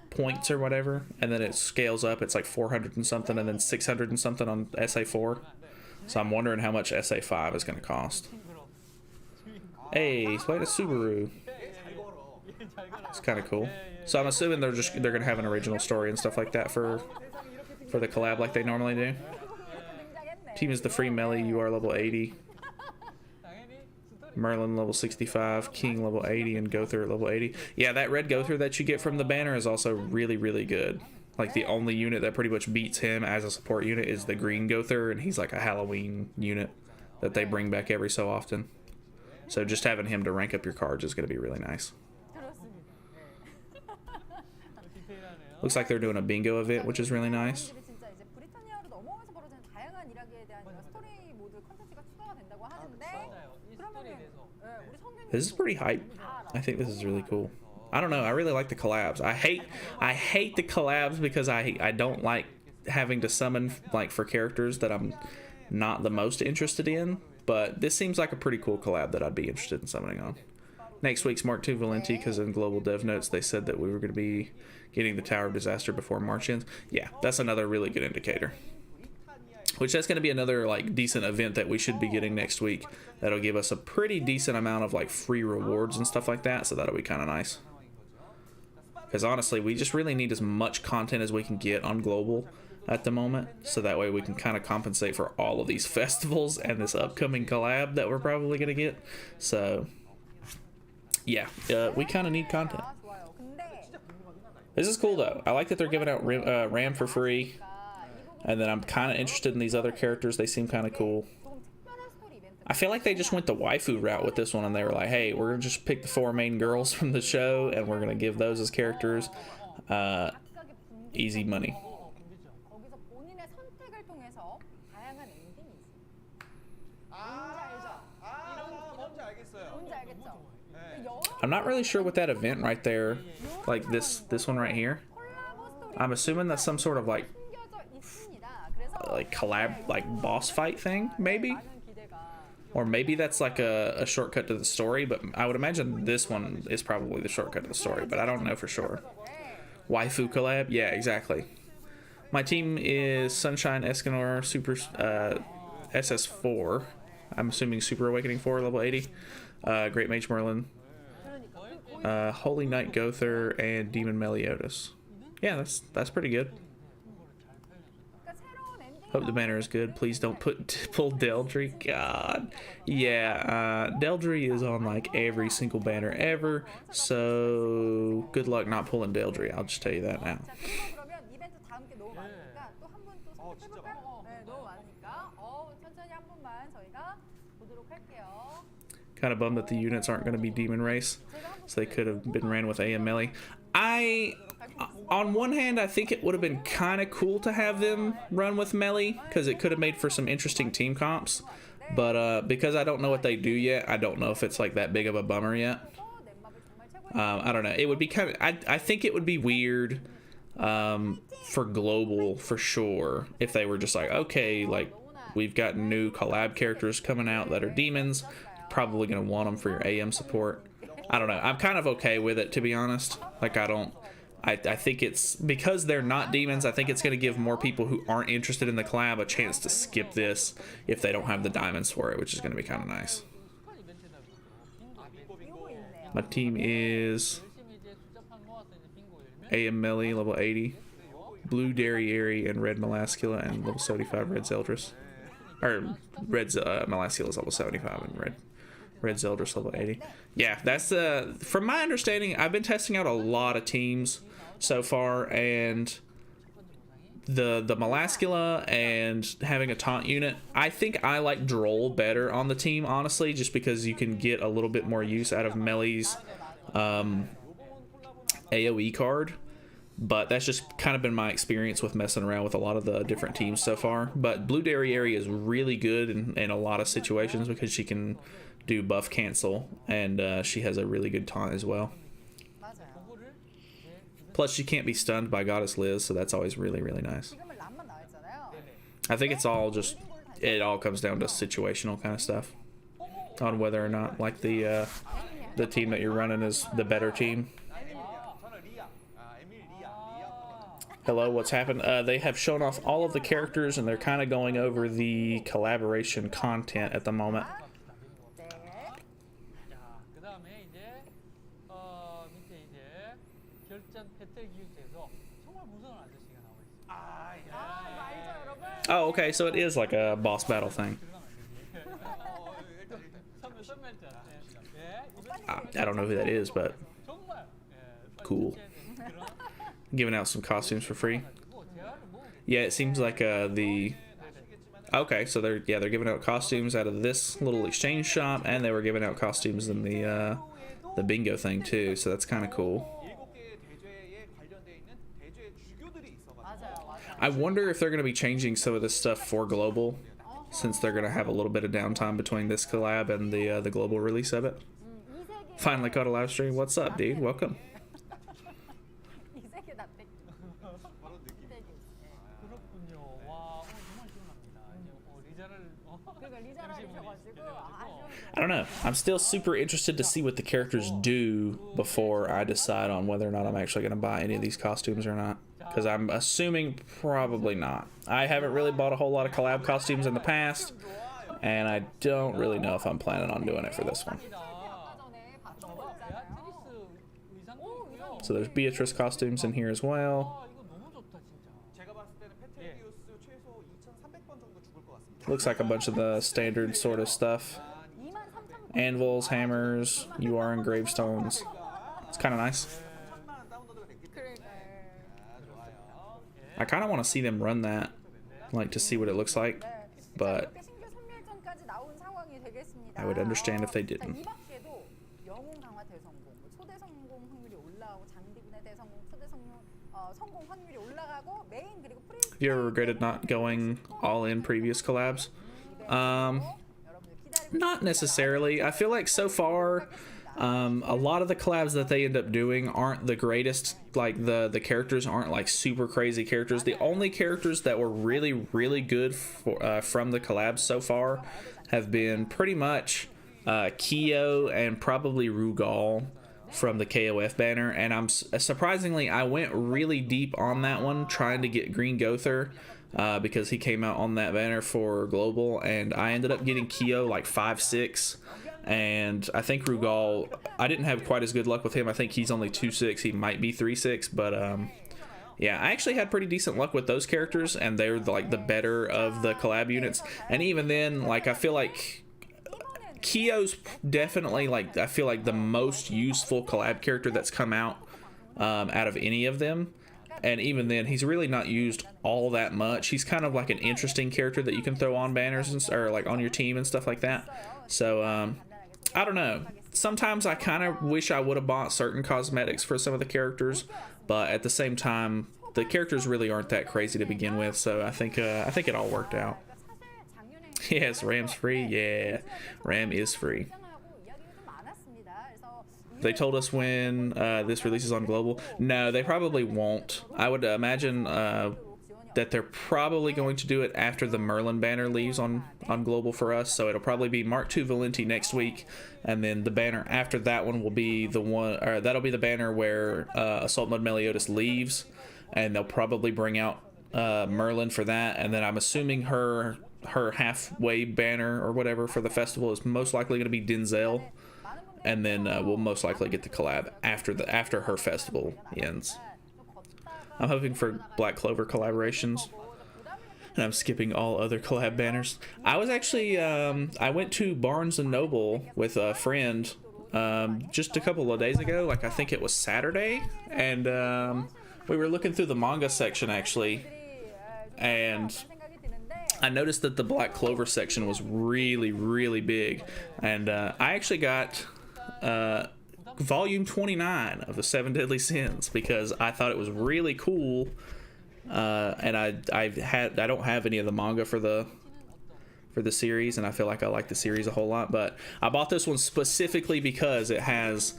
points or whatever, and then it scales up, it's like 400 and something, and then 600 and something on SA4. So I'm wondering how much SA5 is going to cost. Hey, he's playing a Subaru. It's kind of cool. So I'm assuming they're going to have an original story and stuff like that for the collab like they normally do. Team is the free Melee. You are level 80. Merlin level 65, King level 80, and Gother level 80. Yeah, that red Gother that you get from the banner is also really, really good. Like the only unit that pretty much beats him as a support unit is the green Gother, and he's like a Halloween unit that they bring back every so often. So just having him to rank up your cards is going to be really nice. Looks like they're doing a bingo event, which is really nice. This is pretty hype. I think this is really cool. I don't know. I really like the collabs. I hate the collabs because I don't like having to summon like for characters that I'm not the most interested in. But this seems like a pretty cool collab that I'd be interested in summoning on. Next week's Mark II Valenti, because in Global Dev Notes they said that we were going to be getting the Tower of Disaster before March ends. Yeah, that's another really good indicator. Which that's going to be another like decent event that we should be getting next week. That'll give us a pretty decent amount of like free rewards and stuff like that. So that'll be kind of nice. Because honestly, we just really need as much content as we can get on Global at the moment. So that way we can kind of compensate for all of these festivals and this upcoming collab that we're probably going to get. So yeah, we kind of need content. This is cool though. I like that they're giving out RAM for free. And then I'm kind of interested in these other characters. They seem kind of cool. I feel like they just went the waifu route with this one, and they were like, hey, we're going to just pick the 4 main girls from the show, and we're going to give those as characters. Easy money. I'm not really sure what that event right there, like this one right here. I'm assuming that's some sort of like collab, like boss fight thing, maybe, or maybe that's like a shortcut to the story, but I would imagine this one is probably the shortcut to the story, but I don't know for sure. Waifu collab, yeah, exactly. My team is Sunshine Escanor Super SS4, I'm assuming Super Awakening 4 level 80, Great Mage Merlin, Holy Knight Gother, and Demon Meliodas. Yeah, that's pretty good. Hope the banner is good. Please don't pull Deldry. God. Yeah, Deldry is on like every single banner ever. So good luck not pulling Deldry. I'll just tell you that now. Kind of bummed that the units aren't going to be demon race, so they could have been ran with AM melee. On one hand, I think it would have been kind of cool to have them run with melee, because it could have made for some interesting team comps. But because I don't know what they do yet, I don't know if it's like that big of a bummer yet. I don't know. It would be kind of... I think it would be weird for global, for sure, if they were just like, okay, like, we've got new collab characters coming out that are demons. Probably going to want them for your AM support. I don't know. I'm kind of okay with it, to be honest. Like, I think it's... Because they're not demons, I think it's going to give more people who aren't interested in the collab a chance to skip this if they don't have the diamonds for it, which is going to be kind of nice. My team is AM Melee, level 80. Blue Derriere and Red Melascula, and level 75 Red Zeldris. Or Red Melascula is level 75 and Red Zeldris level 80. Yeah, that's from my understanding, I've been testing out a lot of teams so far, and the Melascula and having a taunt unit, I think I like Droll better on the team, honestly, just because you can get a little bit more use out of Melee's AoE card. But that's just kind of been my experience with messing around with a lot of the different teams so far. But Blue Derriere is really good in a lot of situations because she can do buff cancel, and she has a really good taunt as well. Plus, she can't be stunned by Goddess Liz, so that's always really, really nice. I think it's all just... It all comes down to situational kind of stuff. On whether or not, like, the team that you're running is the better team. Hello, what's happened? They have shown off all of the characters, and they're kind of going over the collaboration content at the moment. Oh, okay, so it is like a boss battle thing. I don't know who that is, but cool. Giving out some costumes for free. Yeah, it seems like the... Okay, so they're giving out costumes out of this little exchange shop, and they were giving out costumes in the bingo thing too, so that's kind of cool. I wonder if they're going to be changing some of this stuff for global, since they're going to have a little bit of downtime between this collab and the global release of it. Finally caught a live stream. What's up, dude? Welcome. I don't know. I'm still super interested to see what the characters do before I decide on whether or not I'm actually going to buy any of these costumes or not. Because I'm assuming probably not. I haven't really bought a whole lot of collab costumes in the past, and I don't really know if I'm planning on doing it for this one. So there's Beatrice costumes in here as well. Looks like a bunch of the standard sort of stuff. Anvils, hammers, UR and gravestones. It's kind of nice. I kind of want to see them run that, like to see what it looks like, but I would understand if they didn't. Have you ever regretted not going all in previous collabs? Not necessarily. I feel like so far, a lot of the collabs that they end up doing aren't the greatest. Like the characters aren't like super crazy characters. The only characters that were really, really good from the collabs so far have been pretty much Kyo and probably Rugal from the KOF banner, and I'm surprisingly I went really deep on that one trying to get Green Gother because he came out on that banner for global, and I ended up getting Kyo like 5-6, and I think Rugal, I didn't have quite as good luck with him. I think he's only 2-6, he might be 3-6, but yeah, I actually had pretty decent luck with those characters, and they're like the better of the collab units. And even then, like, I feel like Kyo's definitely, like, I feel like the most useful collab character that's come out out of any of them. And even then, he's really not used all that much. He's kind of like an interesting character that you can throw on banners and, or like on your team and stuff like that. So I don't know. Sometimes I kind of wish I would have bought certain cosmetics for some of the characters, but at the same time, the characters really aren't that crazy to begin with, so I think it all worked out. Yes, Ram's free. Yeah, Ram is free. They told us when this releases on global. No, they probably won't. I would imagine that they're probably going to do it after the Merlin banner leaves on global for us. So it'll probably be Mark II Valenti next week, and then the banner after that one will be the one, or that'll be the banner where Assault Mode Meliodas leaves, and they'll probably bring out Merlin for that. And then I'm assuming her halfway banner or whatever for the festival is most likely going to be Denzel, and then we'll most likely get the collab after her festival ends. I'm hoping for Black Clover collaborations, and I'm skipping all other collab banners. I was actually I went to Barnes and Noble with a friend just a couple of days ago, like I think it was Saturday, and we were looking through the manga section actually, and I noticed that the Black Clover section was really, really big, and I actually got volume 29 of the 7 Deadly Sins because I thought it was really cool, and I don't have any of the manga for the series, and I feel like I like the series a whole lot, but I bought this one specifically because it has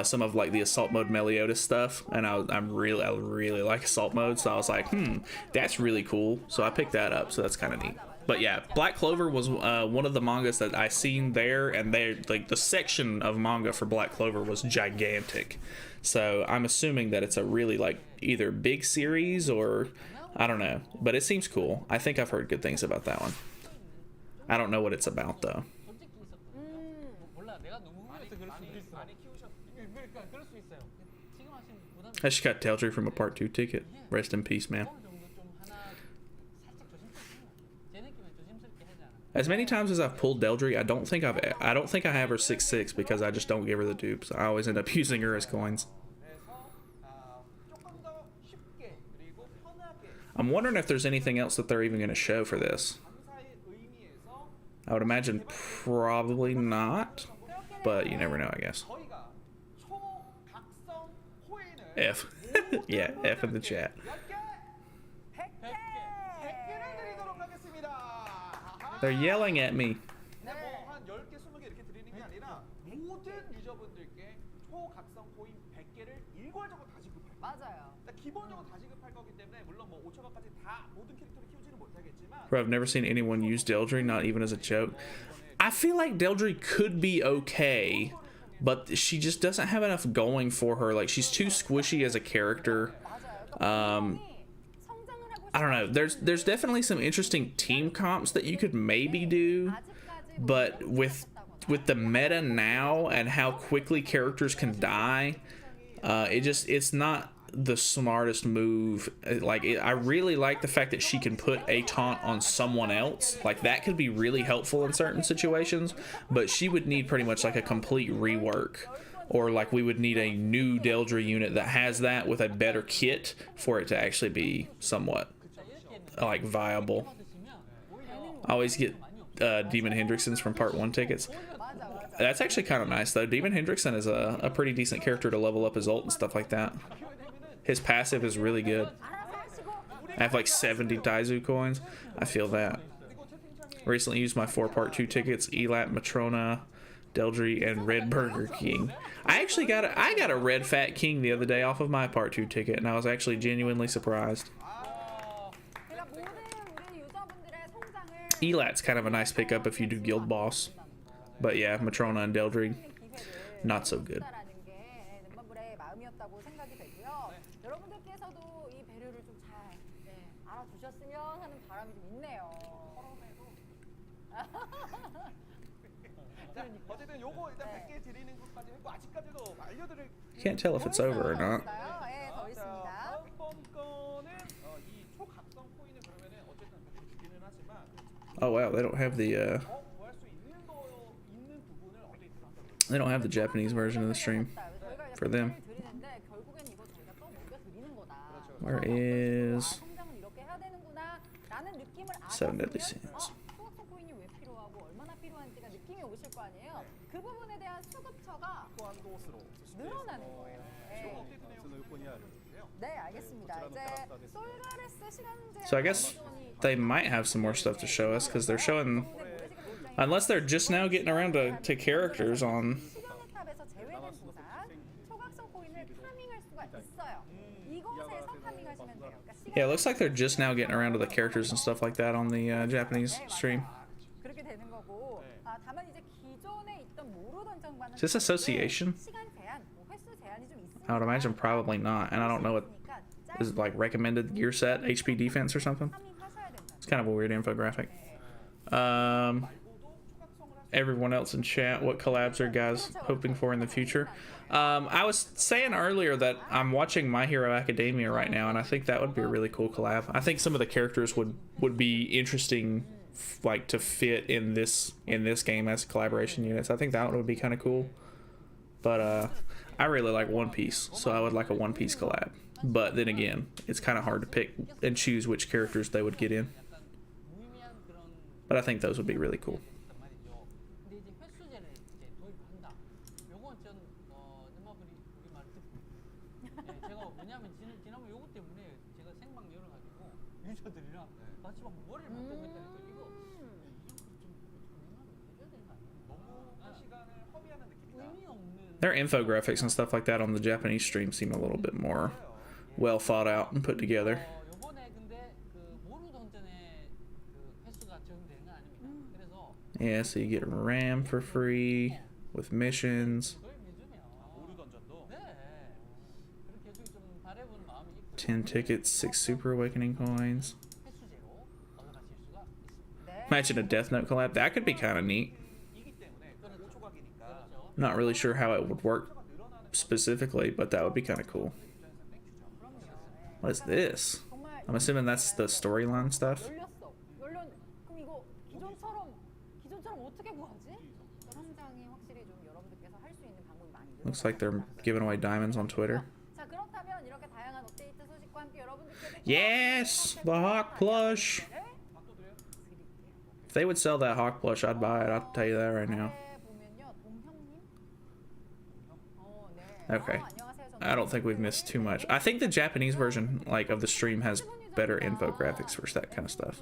some of like the Assault Mode Meliodas stuff, and I really like Assault Mode, so I was like, that's really cool, so I picked that up, so that's kind of neat. But yeah, Black Clover was one of the mangas that I seen there, and they like the section of manga for Black Clover was gigantic. So I'm assuming that it's a really like either big series or I don't know, but it seems cool. I think I've heard good things about that one. I don't know what it's about though. I just got Teldry from a Part 2 ticket. Rest in peace, man. As many times as I've pulled Deldry, I don't think I have her 6/6 because I just don't give her the dupes. I always end up using her as coins. I'm wondering if there's anything else that they're even going to show for this. I would imagine probably not, but you never know, I guess. F. Yeah, F in the chat. They're yelling at me. Bro, I've never seen anyone use Deldry, not even as a joke. I feel like Deldry could be okay, but she just doesn't have enough going for her. Like, she's too squishy as a character. I don't know. There's definitely some interesting team comps that you could maybe do, but with the meta now and how quickly characters can die, it's not the smartest move. I really like the fact that she can put a taunt on someone else. Like, that could be really helpful in certain situations, but she would need pretty much like a complete rework, or like we would need a new Deldry unit that has that with a better kit for it to actually be somewhat like viable. I always get Demon Hendrickson's from Part 1 tickets. That's actually kind of nice though. Demon Hendrickson is a pretty decent character to level up his ult and stuff like that. His passive is really good. I have like 70 Taizu coins. I feel that. Recently used my 4 Part 2 tickets, Elat, Matrona, Deldry, and Red Burger King. I actually got a Red Fat King the other day off of my Part 2 ticket, and I was actually genuinely surprised. Elat's kind of a nice pickup if you do Guild Boss. But yeah, Matrona and Deldry, not so good. Can't tell if it's over or not. Oh wow, they don't have the Japanese version of the stream for them. Where is 7 Deadly Sins? 늘어나는 거예요. 네. 네, 알겠습니다. 이제 솔가레스 시간제 So I guess they might have some more stuff to show us because they're showing, unless they're just now getting around to characters on. 시간의 탑에서 제외된 도상 초각성 코인을 파밍할 수가 있어요. 이곳에서 파밍하시면 돼요. 그러니까 Yeah, it looks like they're just now getting around to the characters and stuff like that on the Japanese stream. 그렇게 되는 거고. 다만 이제 기존에 있던 모루 던전과는 Is this association? 시간 제한, 횟수 제한이 좀 있습니다. I would imagine probably not, and I don't know what is it, like recommended gear set, HP defense or something. It's kind of a weird infographic. Everyone else in chat, what collabs are guys hoping for in the future? I was saying earlier that I'm watching My Hero Academia right now, and I think that would be a really cool collab. I think some of the characters would be interesting, like to fit in this game as collaboration units. I think that one would be kind of cool. But I really like One Piece, so I would like a One Piece collab. But then again, it's kind of hard to pick and choose which characters they would get in. But I think those would be really cool. Their infographics and stuff like that on the Japanese stream seem a little bit more well thought out and put together. Yeah, so you get RAM for free with missions. 10 tickets, 6 Super Awakening coins. Imagine a Death Note collab. That could be kind of neat. Not really sure how it would work specifically, but that would be kind of cool. What is this? I'm assuming that's the storyline stuff. Looks like they're giving away diamonds on Twitter. Yes! The Hawk plush! If they would sell that Hawk plush, I'd buy it. I'll tell you that right now. Okay. I don't think we've missed too much. I think the Japanese version, like, of the stream has better infographics for that kind of stuff.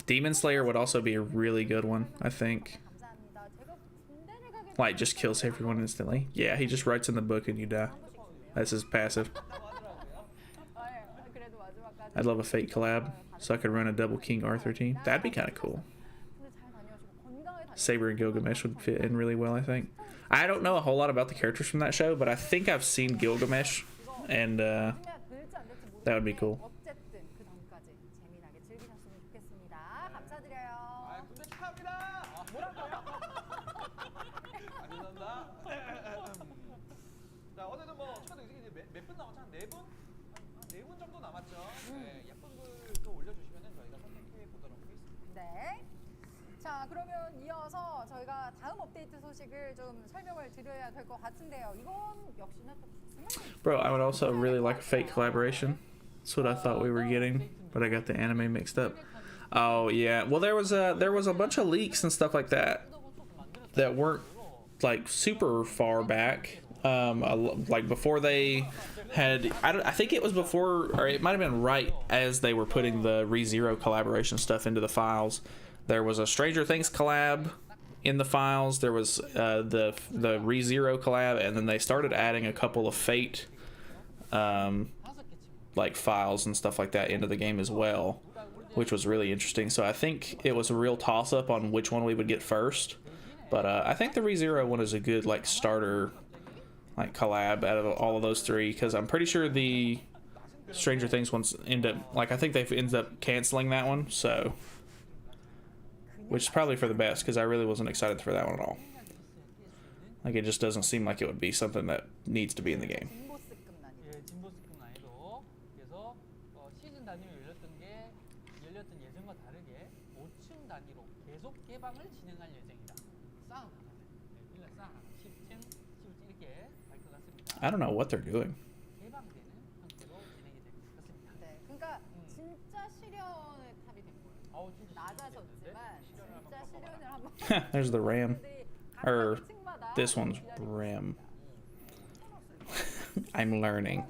Demon Slayer would also be a really good one, I think. Like, just kills everyone instantly. Yeah, he just writes in the book and you die. That's his passive. I'd love a Fate collab, so I could run a double King Arthur team. That'd be kind of cool. Saber and Gilgamesh would fit in really well, I think. I don't know a whole lot about the characters from that show, but I think I've seen Gilgamesh, and that would be cool. 자, 그러면 이어서 저희가 다음 업데이트 소식을 좀 설명을 드려야 될 것 같은데요. 이건 역시나 또 Bro, I would also really like a Fate collaboration. That's what I thought we were getting, but I got the anime mixed up. Oh yeah, well there was a bunch of leaks and stuff like that that weren't like super far back. Like before they had, I think it was before, or it might have been right as they were putting the ReZero collaboration stuff into the files. There was a Stranger Things collab in the files. There was the ReZero collab, and then they started adding a couple of Fate like files and stuff like that into the game as well, which was really interesting. So I think it was a real toss-up on which one we would get first. But I think the ReZero one is a good like starter like collab out of all of those three, because I'm pretty sure the Stranger Things ones end up, like, I think they've ended up canceling that one, so, which is probably for the best, because I really wasn't excited for that one at all. Like, it just doesn't seem like it would be something that needs to be in the game. I don't know what they're doing. 낮아졌지만 진짜 실현을 한번 There's the ram. Or 층마다 this one's ram. I'm learning.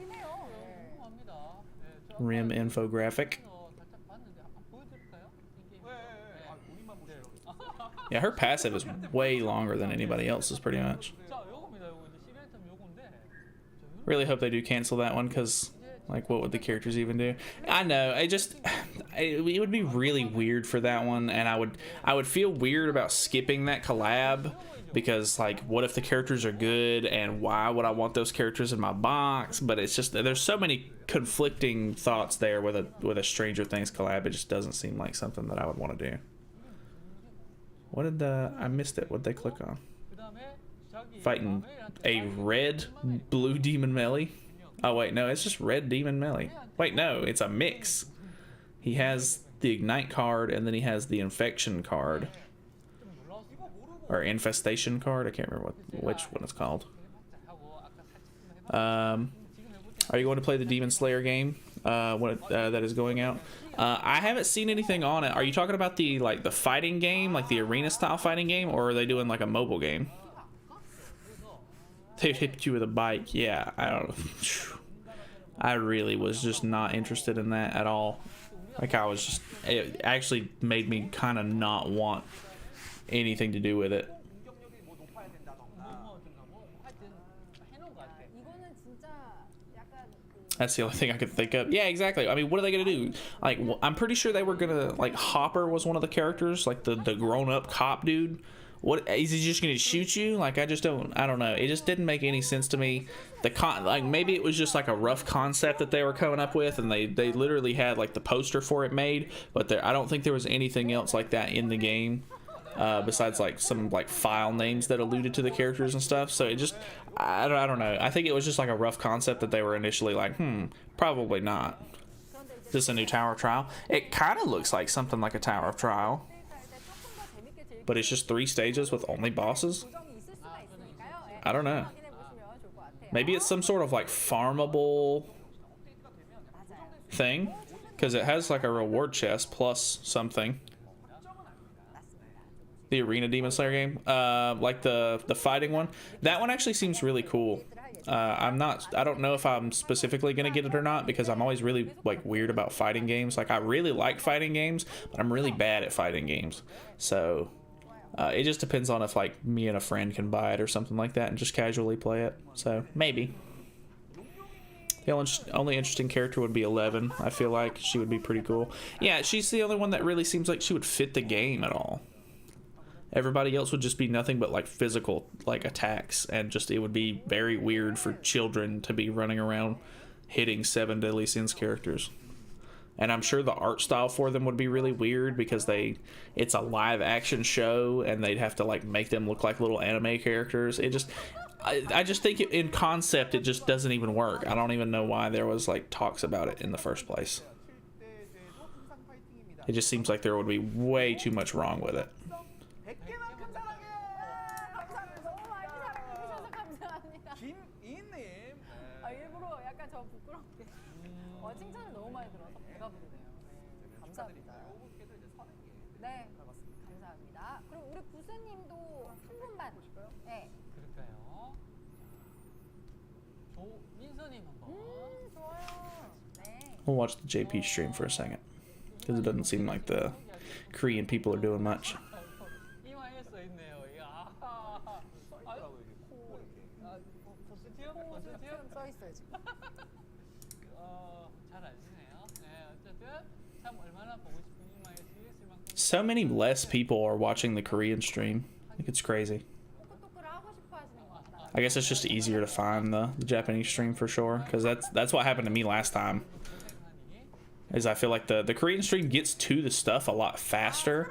합니다. 네, 저 Rim infographic. 살짝 봤는데 한번 보여드릴까요? 이 게임. 본인만 보세요. Yeah, her passive is way longer than anybody else's, pretty much. 자, 요겁니다. 요거 이제 11점 요건데. Really hope they do cancel that one, because, like, what would the characters even do? I know, it would be really weird for that one, and I would feel weird about skipping that collab, because, like, what if the characters are good, and why would I want those characters in my box? But it's just, there's so many conflicting thoughts there with a Stranger Things collab. It just doesn't seem like something that I would want to do. What did I missed it. What did they click on? 그다음에 자기 Fighting a red blue demon melee. Oh wait, no, it's just red demon melee. Wait, no, it's a mix. He has the ignite card, and then he has the infection card, or infestation card. I can't remember which one it's called. Are you going to play the Demon Slayer game that is going out? I haven't seen anything on it. Are you talking about the fighting game, like the arena style fighting game, or are they doing like a mobile game? They hit you with a bike. Yeah, I don't know. I really was just not interested in that at all. Like, it actually made me kind of not want anything to do with it. 이거는 진짜 약간 That's the only thing I could think of. Yeah, exactly. I mean, what are they gonna do? Like, I'm pretty sure they were gonna, like, Hopper was one of the characters, like the grown-up cop dude. What, is he just gonna shoot you? Like, I don't know. It just didn't make any sense to me. Like, maybe it was just like a rough concept that they were coming up with, and they literally had like the poster for it made, but I don't think there was anything else like that in the game. Besides like some like file names that alluded to the characters and stuff. So it just, I don't know. I think it was just like a rough concept that they were initially like, probably not. Is this a new Tower of Trial? It kind of looks like something like a Tower of Trial, but it's just 3 stages with only bosses. 고정이 있을 수가 있으니까요. 예, I don't know. 확인해 보시면 좋을 것 같아요. Maybe it's some sort of like farmable thing, because it has like a reward chest plus something. The Arena Demon Slayer game, like the fighting one, that one actually seems really cool. I don't know if I'm specifically gonna get it or not, because I'm always really like weird about fighting games. Like, I really like fighting games, but I'm really bad at fighting games. So it just depends on if like me and a friend can buy it or something like that and just casually play it. So maybe. The only interesting character would be 11. I feel like she would be pretty cool. Yeah, she's the only one that really seems like she would fit the game at all. Everybody else would just be nothing but like physical like attacks, and just it would be very weird for children to be running around hitting 7 Deadly Sins characters. And I'm sure the art style for them would be really weird, because it's a live action show and they'd have to like make them look like little anime characters. I just think in concept it just doesn't even work. I don't even know why there was like talks about it in the first place. It just seems like there would be way too much wrong with it. 감사합니다. 너무 많이 사랑해주셔서 감사합니다. 김이님. 일부러 약간 저 부끄럽게 칭찬을 너무 많이 들어서 배가 부르네요. 네, 감사합니다. 네, 감사합니다. 그럼 우리 부스님도 한 분만. 네. 그럴까요? 조민서님 한번. 좋아요. 네. We'll watch the JP stream for a second, because it doesn't seem like the Korean people are doing much. 이마에 써 있네요. 야. 포스티어? 써 있어요 지금. 잘 아시네요. 네, 어쨌든 참 얼마나 보고 싶은 이마에 쓰였을 만큼. So many less people are watching the Korean stream. I think it's crazy. 토크토크를 하고 싶어 하시는 것 같아요. I guess it's just easier to find the Japanese stream for sure, because that's what happened to me last time. Is I feel like the Korean stream gets to the stuff a lot faster,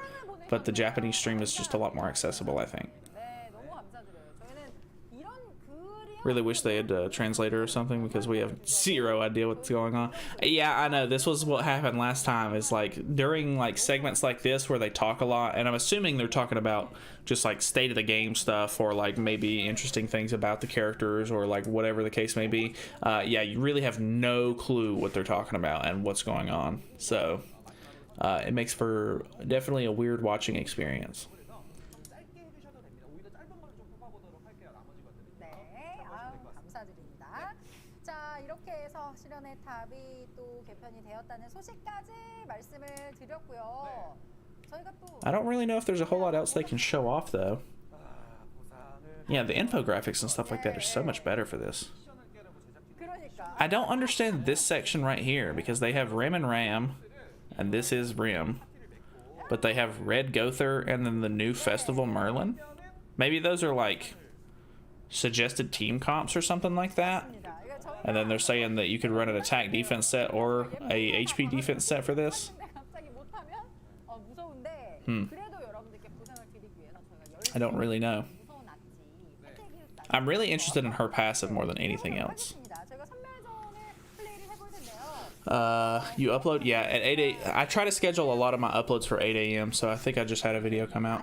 but the Japanese stream is just a lot more accessible, I think. 네, 너무 감사드려요. 저희는 이런 글이 Really wish they had a translator or something, because we have zero idea what's going on. Yeah, I know, this was what happened last time, is like during like segments like this where they talk a lot, and I'm assuming they're talking about just like state of the game stuff, or like maybe interesting things about the characters, or like whatever the case may be. Yeah, you really have no clue what they're talking about and what's going on. So it makes for definitely a weird watching experience. 짧게 해주셔도 됩니다. 오히려 짧은 걸 좀 뽑아보도록 할게요. 나머지 것들은. 네, 아유, 감사드립니다. 자, 이렇게 해서 실현의 탑이 또 개편이 되었다는 소식까지 말씀을 드렸고요. 저희가 또 I don't really know if there's a whole lot else they can show off though. 보상을 Yeah, the infographics and stuff like that are so much better for this. 미션을 깨려고 제작진이 그러니까 I don't understand this section right here because they have Rim and Ram, and this is Rim, but they have Red Gother and then the new Festival Merlin. Maybe those are like suggested team comps or something like that. 이거 저희가 And then they're saying that you could run an attack defense set or a HP defense set for this. 근데 갑자기 못하면 무서운데 Hmm. 그래도 여러분들께 보상을 드리기 위해서 저희가 I don't really know. 무서운 낫지 패키지 I'm really interested in her passive more than anything else. 하겠습니다. 저희가 선멸전을 플레이를 해볼 텐데요. You upload? Yeah, at 8 a.m. I try to schedule a lot of my uploads for 8 a.m., so I think I just had a video come out.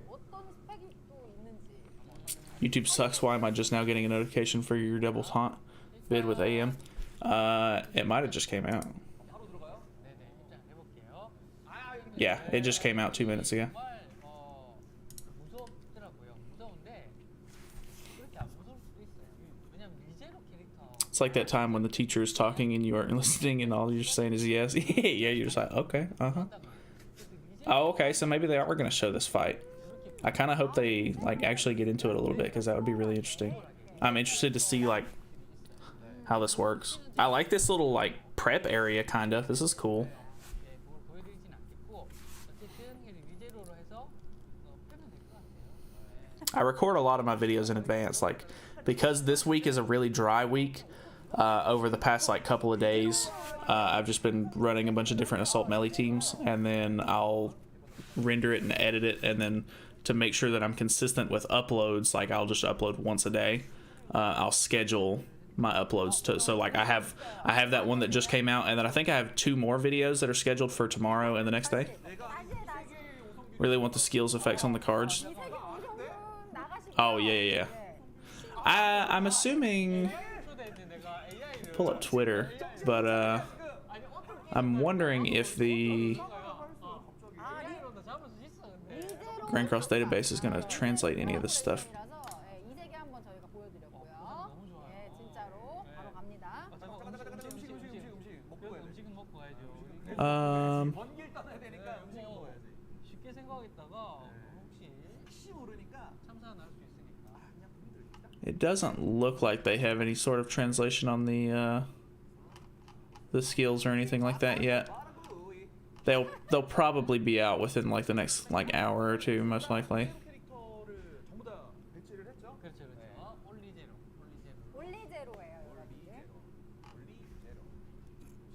어떤 스펙이 또 있는지 YouTube sucks. Why am I just now getting a notification for your double taunt bid with AM? It might have just came out. 바로 들어가요? 네네, 입장해볼게요. Yeah, it just came out 2 minutes ago. 정말 무섭더라고요. 무서운데 그렇게 안 무서울 수도 있어요. 왜냐면 리제로 캐릭터 It's like that time when the teacher is talking and you aren't listening and all you're saying is yes. Yeah, you're just like, okay, uh-huh. Oh, okay, so maybe they are going to show this fight. I kind of hope they like actually get into it a little bit because that would be really interesting. I'm interested to see like how this works. I like this little like prep area kind of. This is cool. 그걸 보여드리진 않겠고 어쨌든 리제로로 해서 빼면 될 것 같아요. I record a lot of my videos in advance, like because this week is a really dry week. Over the past like couple of days, I've just been running a bunch of different assault melee teams, and then I'll render it and edit it, and then to make sure that I'm consistent with uploads, like I'll just upload once a day. I'll schedule my uploads to so like I have that one that just came out, and then I think I have 2 more videos that are scheduled for tomorrow and the next day. Really want the skills effects on the cards. Oh yeah. I'm assuming. Pull up Twitter, but I'm wondering if the Grand Cross database is going to translate any of this stuff. 이세계 한번 저희가 보여드렸고요. 예, 진짜로 바로 갑니다. 먹고 가야지. 음식은 먹고 가야죠. 번길 떠나야 되니까 음식은 먹어야지. 쉽게 생각했다가 혹시 혹시 모르니까 참사가 날 수 있으니까. 그냥 분들 It doesn't look like they have any sort of translation on the skills or anything like that yet. 빠르고 이 They'll probably be out within like the next like hour or 2 most likely. 캐릭터를 전부 다 배치를 했죠? 그렇죠. 올리제로. 올리제로예요, 여러분들. 올리제로.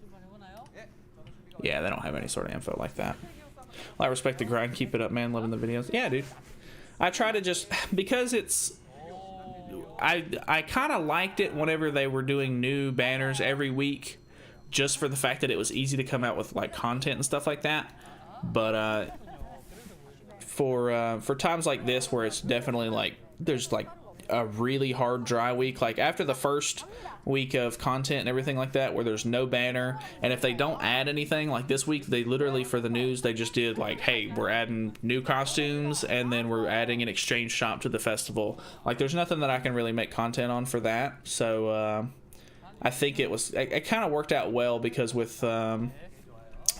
출발해보나요? 예, 저는 준비가 Yeah, they don't have any sort of info like that. Well, I respect the grind. Keep it up, man. Loving the videos. Yeah, dude. I try to just because it's. I kind of liked it whenever they were doing new banners every week, just for the fact that it was easy to come out with like content and stuff like that. But for times like this where it's definitely like there's like a really hard dry week, like after the first week of content and everything like that, where there's no banner, and if they don't add anything, like this week they literally for the news they just did like, hey, we're adding new costumes and then we're adding an exchange shop to the festival. Like there's nothing that I can really make content on for that, so I think it kind of worked out well because with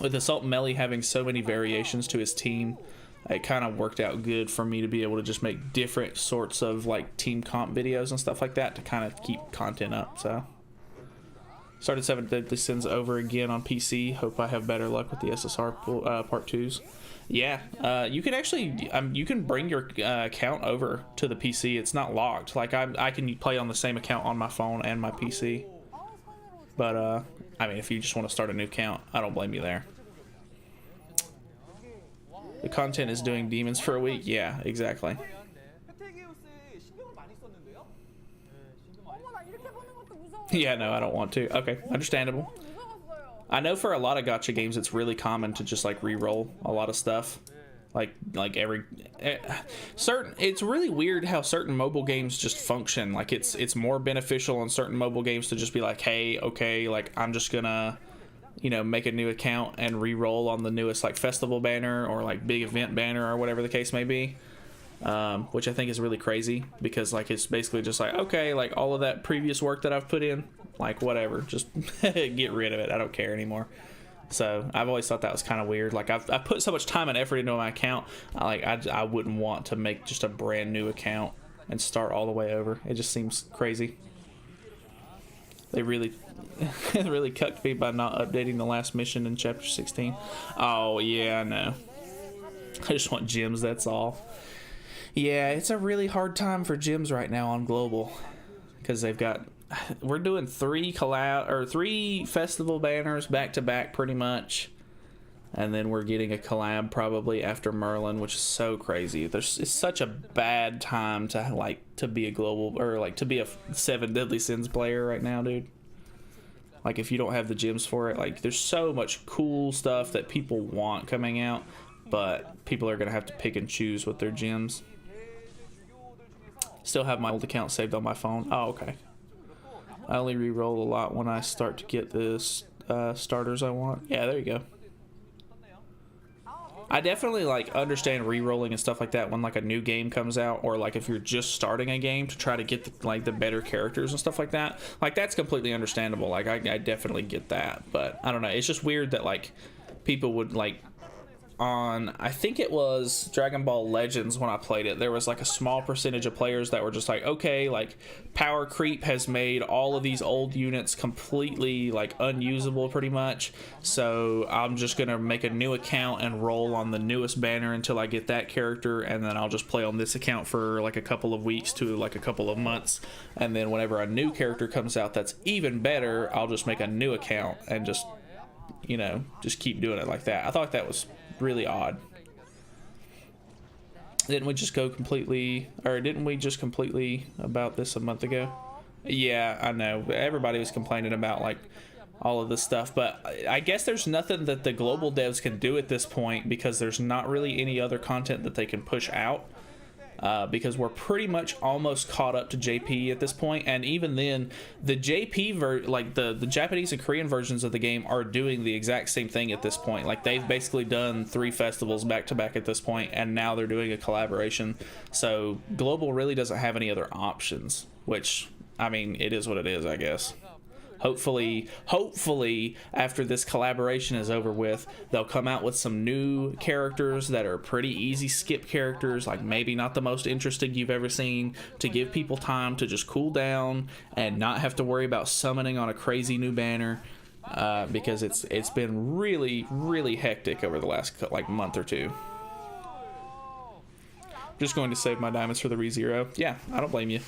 Assault Melee having so many variations to his team, it kind of worked out good for me to be able to just make different sorts of like team comp videos and stuff like that to kind of keep content up. So started 7 Deadly Sins over again on PC. Hope I have better luck with the SSR part 2s. Yeah, you can actually you can bring your account over to the PC. It's not locked. Like I can play on the same account on my phone and my PC. But I mean, if you just want to start a new account, I don't blame you there. The content is doing demons for a week. Yeah, exactly. 페테게우스에 신경을 많이 썼는데요? 어머나, 이렇게 보는 것도 무서워. Yeah, no, I don't want to. Okay, understandable. 무서웠어요. I know for a lot of gacha games, it's really common to just like re-roll a lot of stuff. Like every certain, it's really weird how certain mobile games just function. Like it's more beneficial on certain mobile games to just be like, hey, okay, like I'm just gonna you know, make a new account and re-roll on the newest like festival banner or like big event banner or whatever the case may be. Which I think is really crazy because like it's basically just like, okay, like all of that previous work that I've put in, like whatever, just get rid of it. I don't care anymore. So I've always thought that was kind of weird. Like I've put so much time and effort into my account. I wouldn't want to make just a brand new account and start all the way over. It just seems crazy. They really really cucked me by not updating the last mission in chapter 16. Oh yeah, I know. I just want gems, that's all. Yeah, it's a really hard time for gems right now on global because they've got, we're doing 3 festival banners back to back pretty much, and then we're getting a collab probably after Merlin, which is so crazy. It's such a bad time to be a global, or like to be a 7 Deadly Sins player right now, dude. Like if you don't have the gems for it, like there's so much cool stuff that people want coming out, but people are gonna have to pick and choose with their gems. Still have my old account saved on my phone. Oh, okay. I only re-roll a lot when I start to get the starters I want. Yeah, there you go. I definitely like understand re-rolling and stuff like that when like a new game comes out, or like if you're just starting a game to try to get the better characters and stuff like that. Like that's completely understandable. Like I definitely get that, but I don't know. It's just weird that like people would like, on I think it was Dragon Ball Legends when I played it, there was like a small percentage of players that were just like, okay, like power creep has made all of these old units completely like unusable pretty much, so I'm just gonna make a new account and roll on the newest banner until I get that character, and then I'll just play on this account for like a couple of weeks to like a couple of months, and then whenever a new character comes out that's even better, I'll just make a new account and just, you know, just keep doing it like that. I thought that was really odd. Didn't we just completely about this a month ago? Yeah, I know. Everybody was complaining about like all of this stuff, but I guess there's nothing that the global devs can do at this point because there's not really any other content that they can push out. Because we're pretty much almost caught up to JP at this point, and even then, the JP like the Japanese and Korean versions of the game are doing the exact same thing at this point. Like they've basically done 3 festivals back to back at this point, and now they're doing a collaboration. So global really doesn't have any other options, which I mean, it is what it is, I guess. Hopefully after this collaboration is over with, they'll come out with some new characters that are pretty easy skip characters, like maybe not the most interesting you've ever seen, to give people time to just cool down and not have to worry about summoning on a crazy new banner, because it's been really hectic over the last like month or two. Just going to save my diamonds for the ReZero. Yeah, I don't blame you.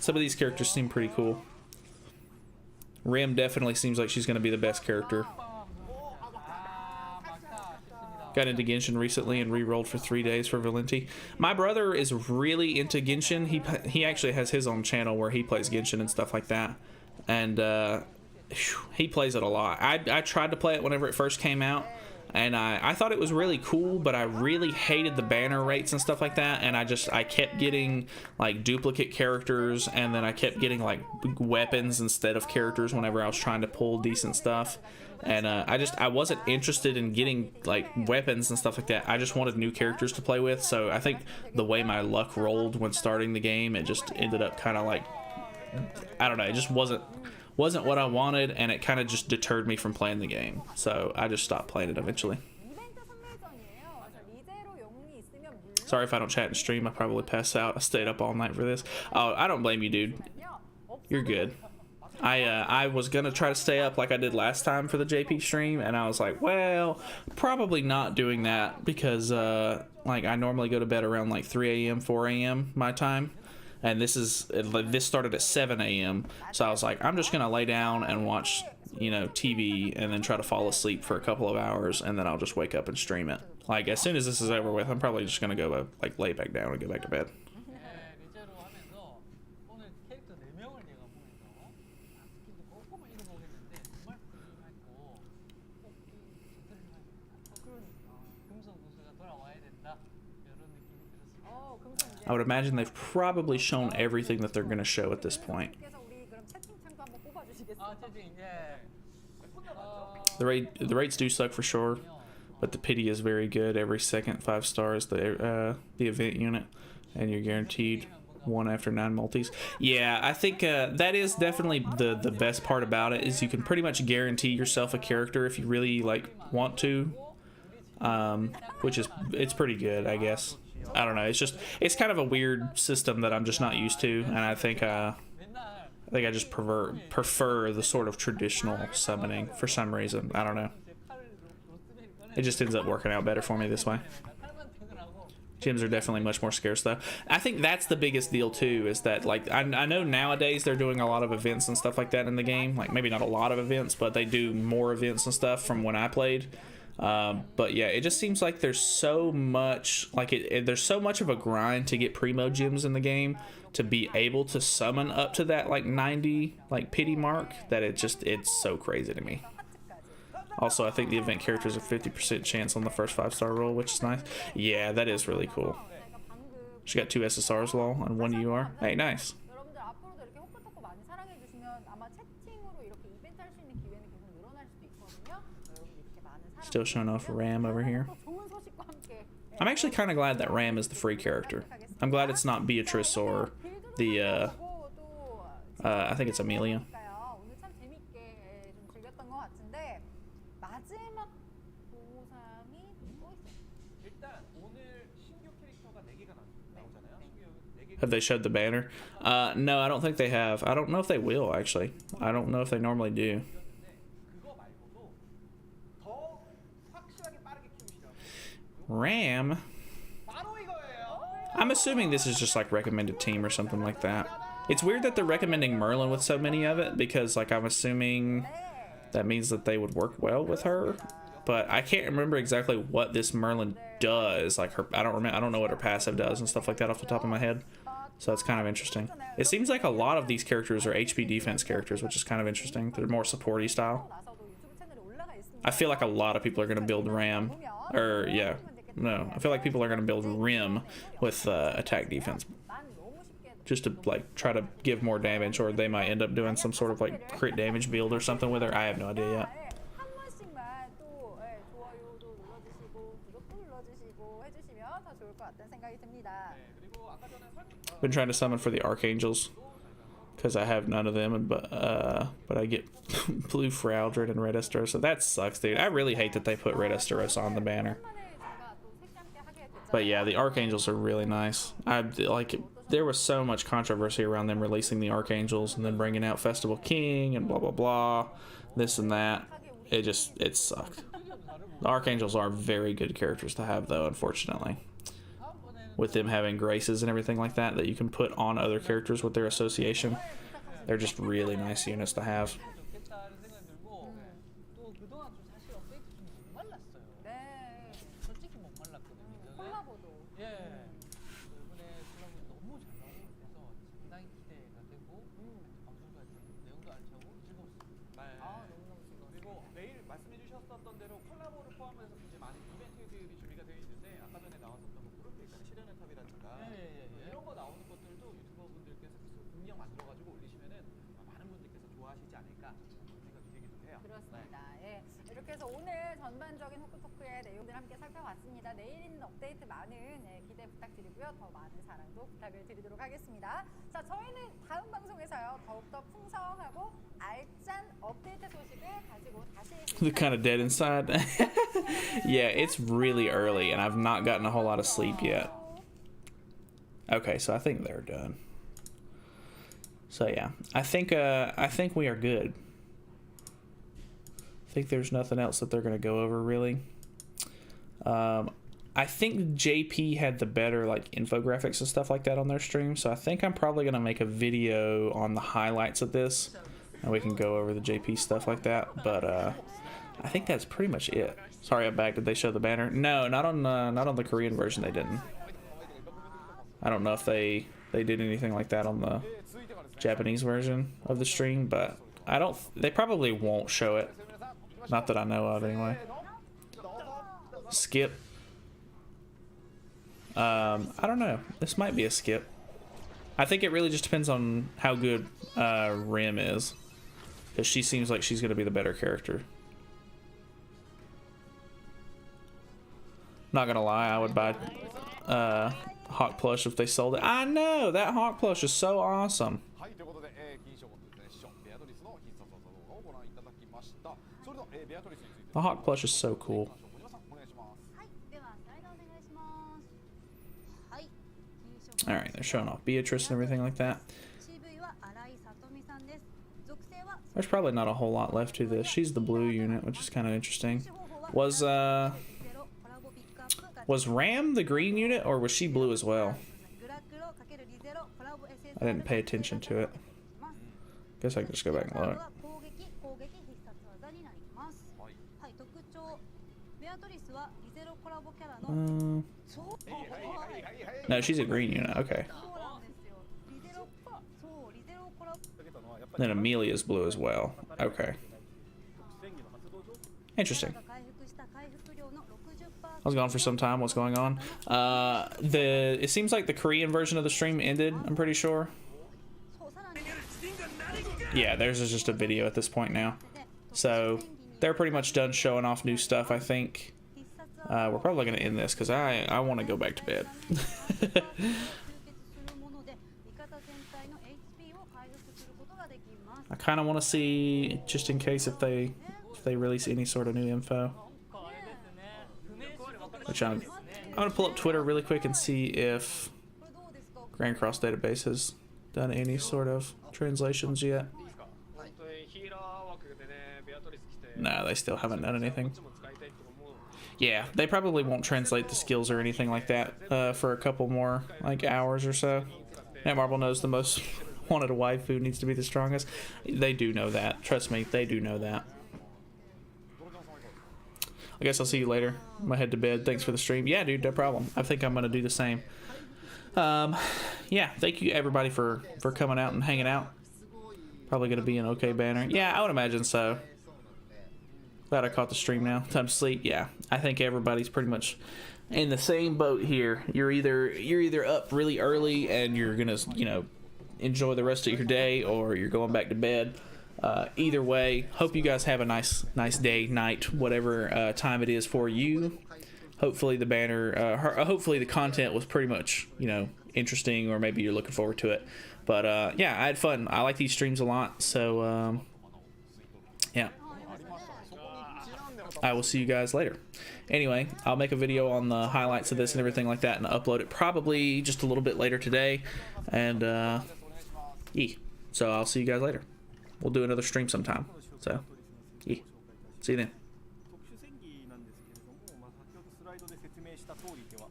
Some of these characters seem pretty cool. Rim definitely seems like she's going to be the best character. Got into Genshin recently and re-rolled for 3 days for Valenti. My brother is really into Genshin. He actually has his own channel where he plays Genshin and stuff like that. And he plays it a lot. I tried to play it whenever it first came out, and I thought it was really cool, but I really hated the banner rates and stuff like that, and I kept getting like duplicate characters, and then I kept getting like weapons instead of characters whenever I was trying to pull decent stuff, and I wasn't interested in getting like weapons and stuff like that. I just wanted new characters to play with. So I think the way my luck rolled when starting the game, it just ended up kind of like, I don't know, it just wasn't what I wanted, and it kind of just deterred me from playing the game, so I just stopped playing it eventually. Sorry if I don't chat and stream. I probably pass out. I stayed up all night for this. Oh, I don't blame you, dude. You're good. I was gonna try to stay up like I did last time for the JP stream, and I was like, well, probably not doing that because like I normally go to bed around like 3 a.m. 4 a.m. my time. And this started at 7 a.m. So I was like, I'm just gonna lay down and watch, you know, TV, and then try to fall asleep for a couple of hours, and then I'll just wake up and stream it. Like as soon as this is over with, I'm probably just gonna go like lay back down and go back to bed. I would imagine they've probably shown everything that they're going to show at this point. The rates do suck for sure, but the pity is very good. Every second 5 stars the event unit, and you're guaranteed 1 after 9 multis. Yeah, I think that is definitely the best part about it, is you can pretty much guarantee yourself a character if you really like want to, which is, it's pretty good, I guess. I don't know, it's kind of a weird system that I'm just not used to, and I think I just prefer the sort of traditional summoning for some reason. I don't know. It just ends up working out better for me this way. Gyms are definitely much more scarce though. I think that's the biggest deal too, is that like I know nowadays they're doing a lot of events and stuff like that in the game. Like maybe not a lot of events, but they do more events and stuff from when I played. But yeah, it just seems like there's so much there's so much of a grind to get primo gyms in the game to be able to summon up to that like 90 like pity mark, that it's so crazy to me. Also, I think the event characters are 50% chance on the first 5-star roll, which is nice. Yeah, that is really cool. She got 2 SSRs lol and 1 UR. Hey, nice. 여러분들 앞으로도 이렇게 호크토크 많이 사랑해 주시면 아마 채팅으로 이렇게 이벤트 할 수 있는 기회는 계속 늘어날 수도 있거든요. 여러분들 이렇게 많은 사랑. Still showing off Ram over here. 좋은 소식과 함께. I'm actually kind of glad that Ram is the free character. I'm glad it's not Beatrice or the I think it's Amelia. 오늘 참 재밌게 좀 즐겼던 것 같은데 마지막 보상이 또 있어요. 일단 오늘 신규 캐릭터가 4개가 나오잖아요. 신규 4개. Have they showed the banner? No, I don't think they have. I don't know if they will, actually. I don't know if they normally do. 그거 말고도 더 확실하게 빠르게 키우시라고. Ram? 바로 이거예요. I'm assuming this is just like recommended team or something like that. It's weird that they're recommending Merlin with so many of it, because like I'm assuming that means that they would work well with her. But I can't remember exactly what this Merlin does. Like her, I don't know what her passive does and stuff like that off the top of my head. So it's kind of interesting. It seems like a lot of these characters are HP defense characters, which is kind of interesting. They're more supporty style. I feel like a lot of people are going to build Ram, or yeah, no, I feel like people are going to build Rim with attack defense, just to like try to give more damage, or they might end up doing some sort of like crit damage build or something with her. I have no idea yet. 한 번씩만 또 좋아요도 눌러주시고 구독도 눌러주시고 해주시면 더 좋을 것 같다는 생각이 듭니다. 그리고 아까 전에 Been trying to summon for the Archangels because I have none of them, but I get blue Fraldred and red Esteros, so that sucks, dude. I really hate that they put red Esteros on the banner. But yeah, the Archangels are really nice. There was so much controversy around them releasing the Archangels and then bringing out Festival King and blah blah blah, this and that. It sucked. The Archangels are very good characters to have though, unfortunately. With them having graces and everything like that you can put on other characters with their association. They're just really nice units to have. 좋겠다는 생각이 들고 또 그동안 좀 사실 업데이트 좀 목말랐어요. 네. 솔직히 목말랐거든요. 콜라보도. 예. 이번에 콜라보 너무 잘 나오고 있어서 상당히 기대가 되고 방송도 알차고 내용도 알차고 즐거웠습니다. 너무너무 즐거웠어요. 그리고 매일 말씀해 주셨었던 대로 콜라보를 포함해서 굉장히 많은 이벤트들이 준비가 되어 있는데 아까 전에 나왔었던 뭐 그룹 있잖아요. 시련의 탑이라든가 이런 거 나오는 것들도 유튜버분들께서 계속 공략 만들어가지고 올리시면은 많은 분들께서 좋아하시지 않을까 그런 생각이 들기도 해요. 그렇습니다. 예. 이렇게 해서 오늘 전반적인 호크토크의 내용들 함께 살펴봤습니다. 내일 있는 업데이트 많은 기대 부탁드리고요. 더 많은 사랑도 부탁을 드리도록 하겠습니다. 자, 저희는 다음 방송에서요. 더욱더 풍성하고 알찬 업데이트 소식을 가지고 다시 They're kind of dead inside. Yeah, it's really early and I've not gotten a whole lot of sleep yet. Okay, so I think they're done. So yeah, I think we are good. I think there's nothing else that they're gonna go over really. I think JP had the better like infographics and stuff like that on their stream, so I think I'm probably gonna make a video on the highlights of this, and we can go over the JP stuff like that. But I think that's pretty much it. Sorry, I'm back. Did they show the banner? No, not on the Korean version. They didn't. I don't know if they did anything like that on the Japanese version of the stream, but they probably won't show it. Not that I know of anyway. Skip. I don't know. This might be a skip. I think it really just depends on how good Rim is. because she seems like she's gonna be the better character. Not gonna lie, I would buy Hawk plush if they sold it. I know that Hawk plush is so awesome. はいということで、金賞本日のベアトリスの必殺技動画をご覧いただきました。それでは、ベアトリスについて The Hawk plush is so cool. 小島さんお願いします。はい、ではスライドお願いします。はい、 All right, they're showing off Beatrice and everything like that. CV は新井さとみさんです。属性は There's probably not a whole lot left to this. She's the blue unit, which is kind of interesting. Was Ram the green unit, or was she blue as well? I didn't pay attention to it. Guess I can just go back and look. No, she's a green unit. Okay. Then Amelia's blue as well. Okay. Interesting. I was gone for some time. What's going on? It seems like the Korean version of the stream ended. I'm pretty sure. Yeah, theirs is just a video at this point now. So they're pretty much done showing off new stuff. I think we're probably gonna end this because I want to go back to bed. I kind of want to see, just in case if they release any sort of new info. Which I'm gonna pull up Twitter really quick and see if Grand Cross Database has done any sort of translations yet. No, they still haven't done anything. Yeah, they probably won't translate the skills or anything like that for a couple more like hours or so. Matt Marble knows the most wanted a waifu needs to be the strongest. They do know that. Trust me, they do know that. I guess I'll see you later. I'm gonna head to bed. Thanks for the stream. Yeah, dude, no problem. I think I'm gonna do the same. Yeah, thank you everybody for coming out and hanging out. Probably gonna be an okay banner. Yeah, I would imagine so. Glad I caught the stream now. Time to sleep. Yeah, I think everybody's pretty much in the same boat here. You're either up really early and you're gonna, you know, enjoy the rest of your day, or you're going back to bed. Either way, hope you guys have a nice day, night, whatever time it is for you. Hopefully the banner, hopefully the content was pretty much, you know, interesting, or maybe you're looking forward to it. But yeah, I had fun. I like these streams a lot. So yeah, I will see you guys later. Anyway, I'll make a video on the highlights of this and everything like that and upload it probably just a little bit later today. And yeah, so I'll see you guys later. We'll do another stream sometime. So yeah, see you then.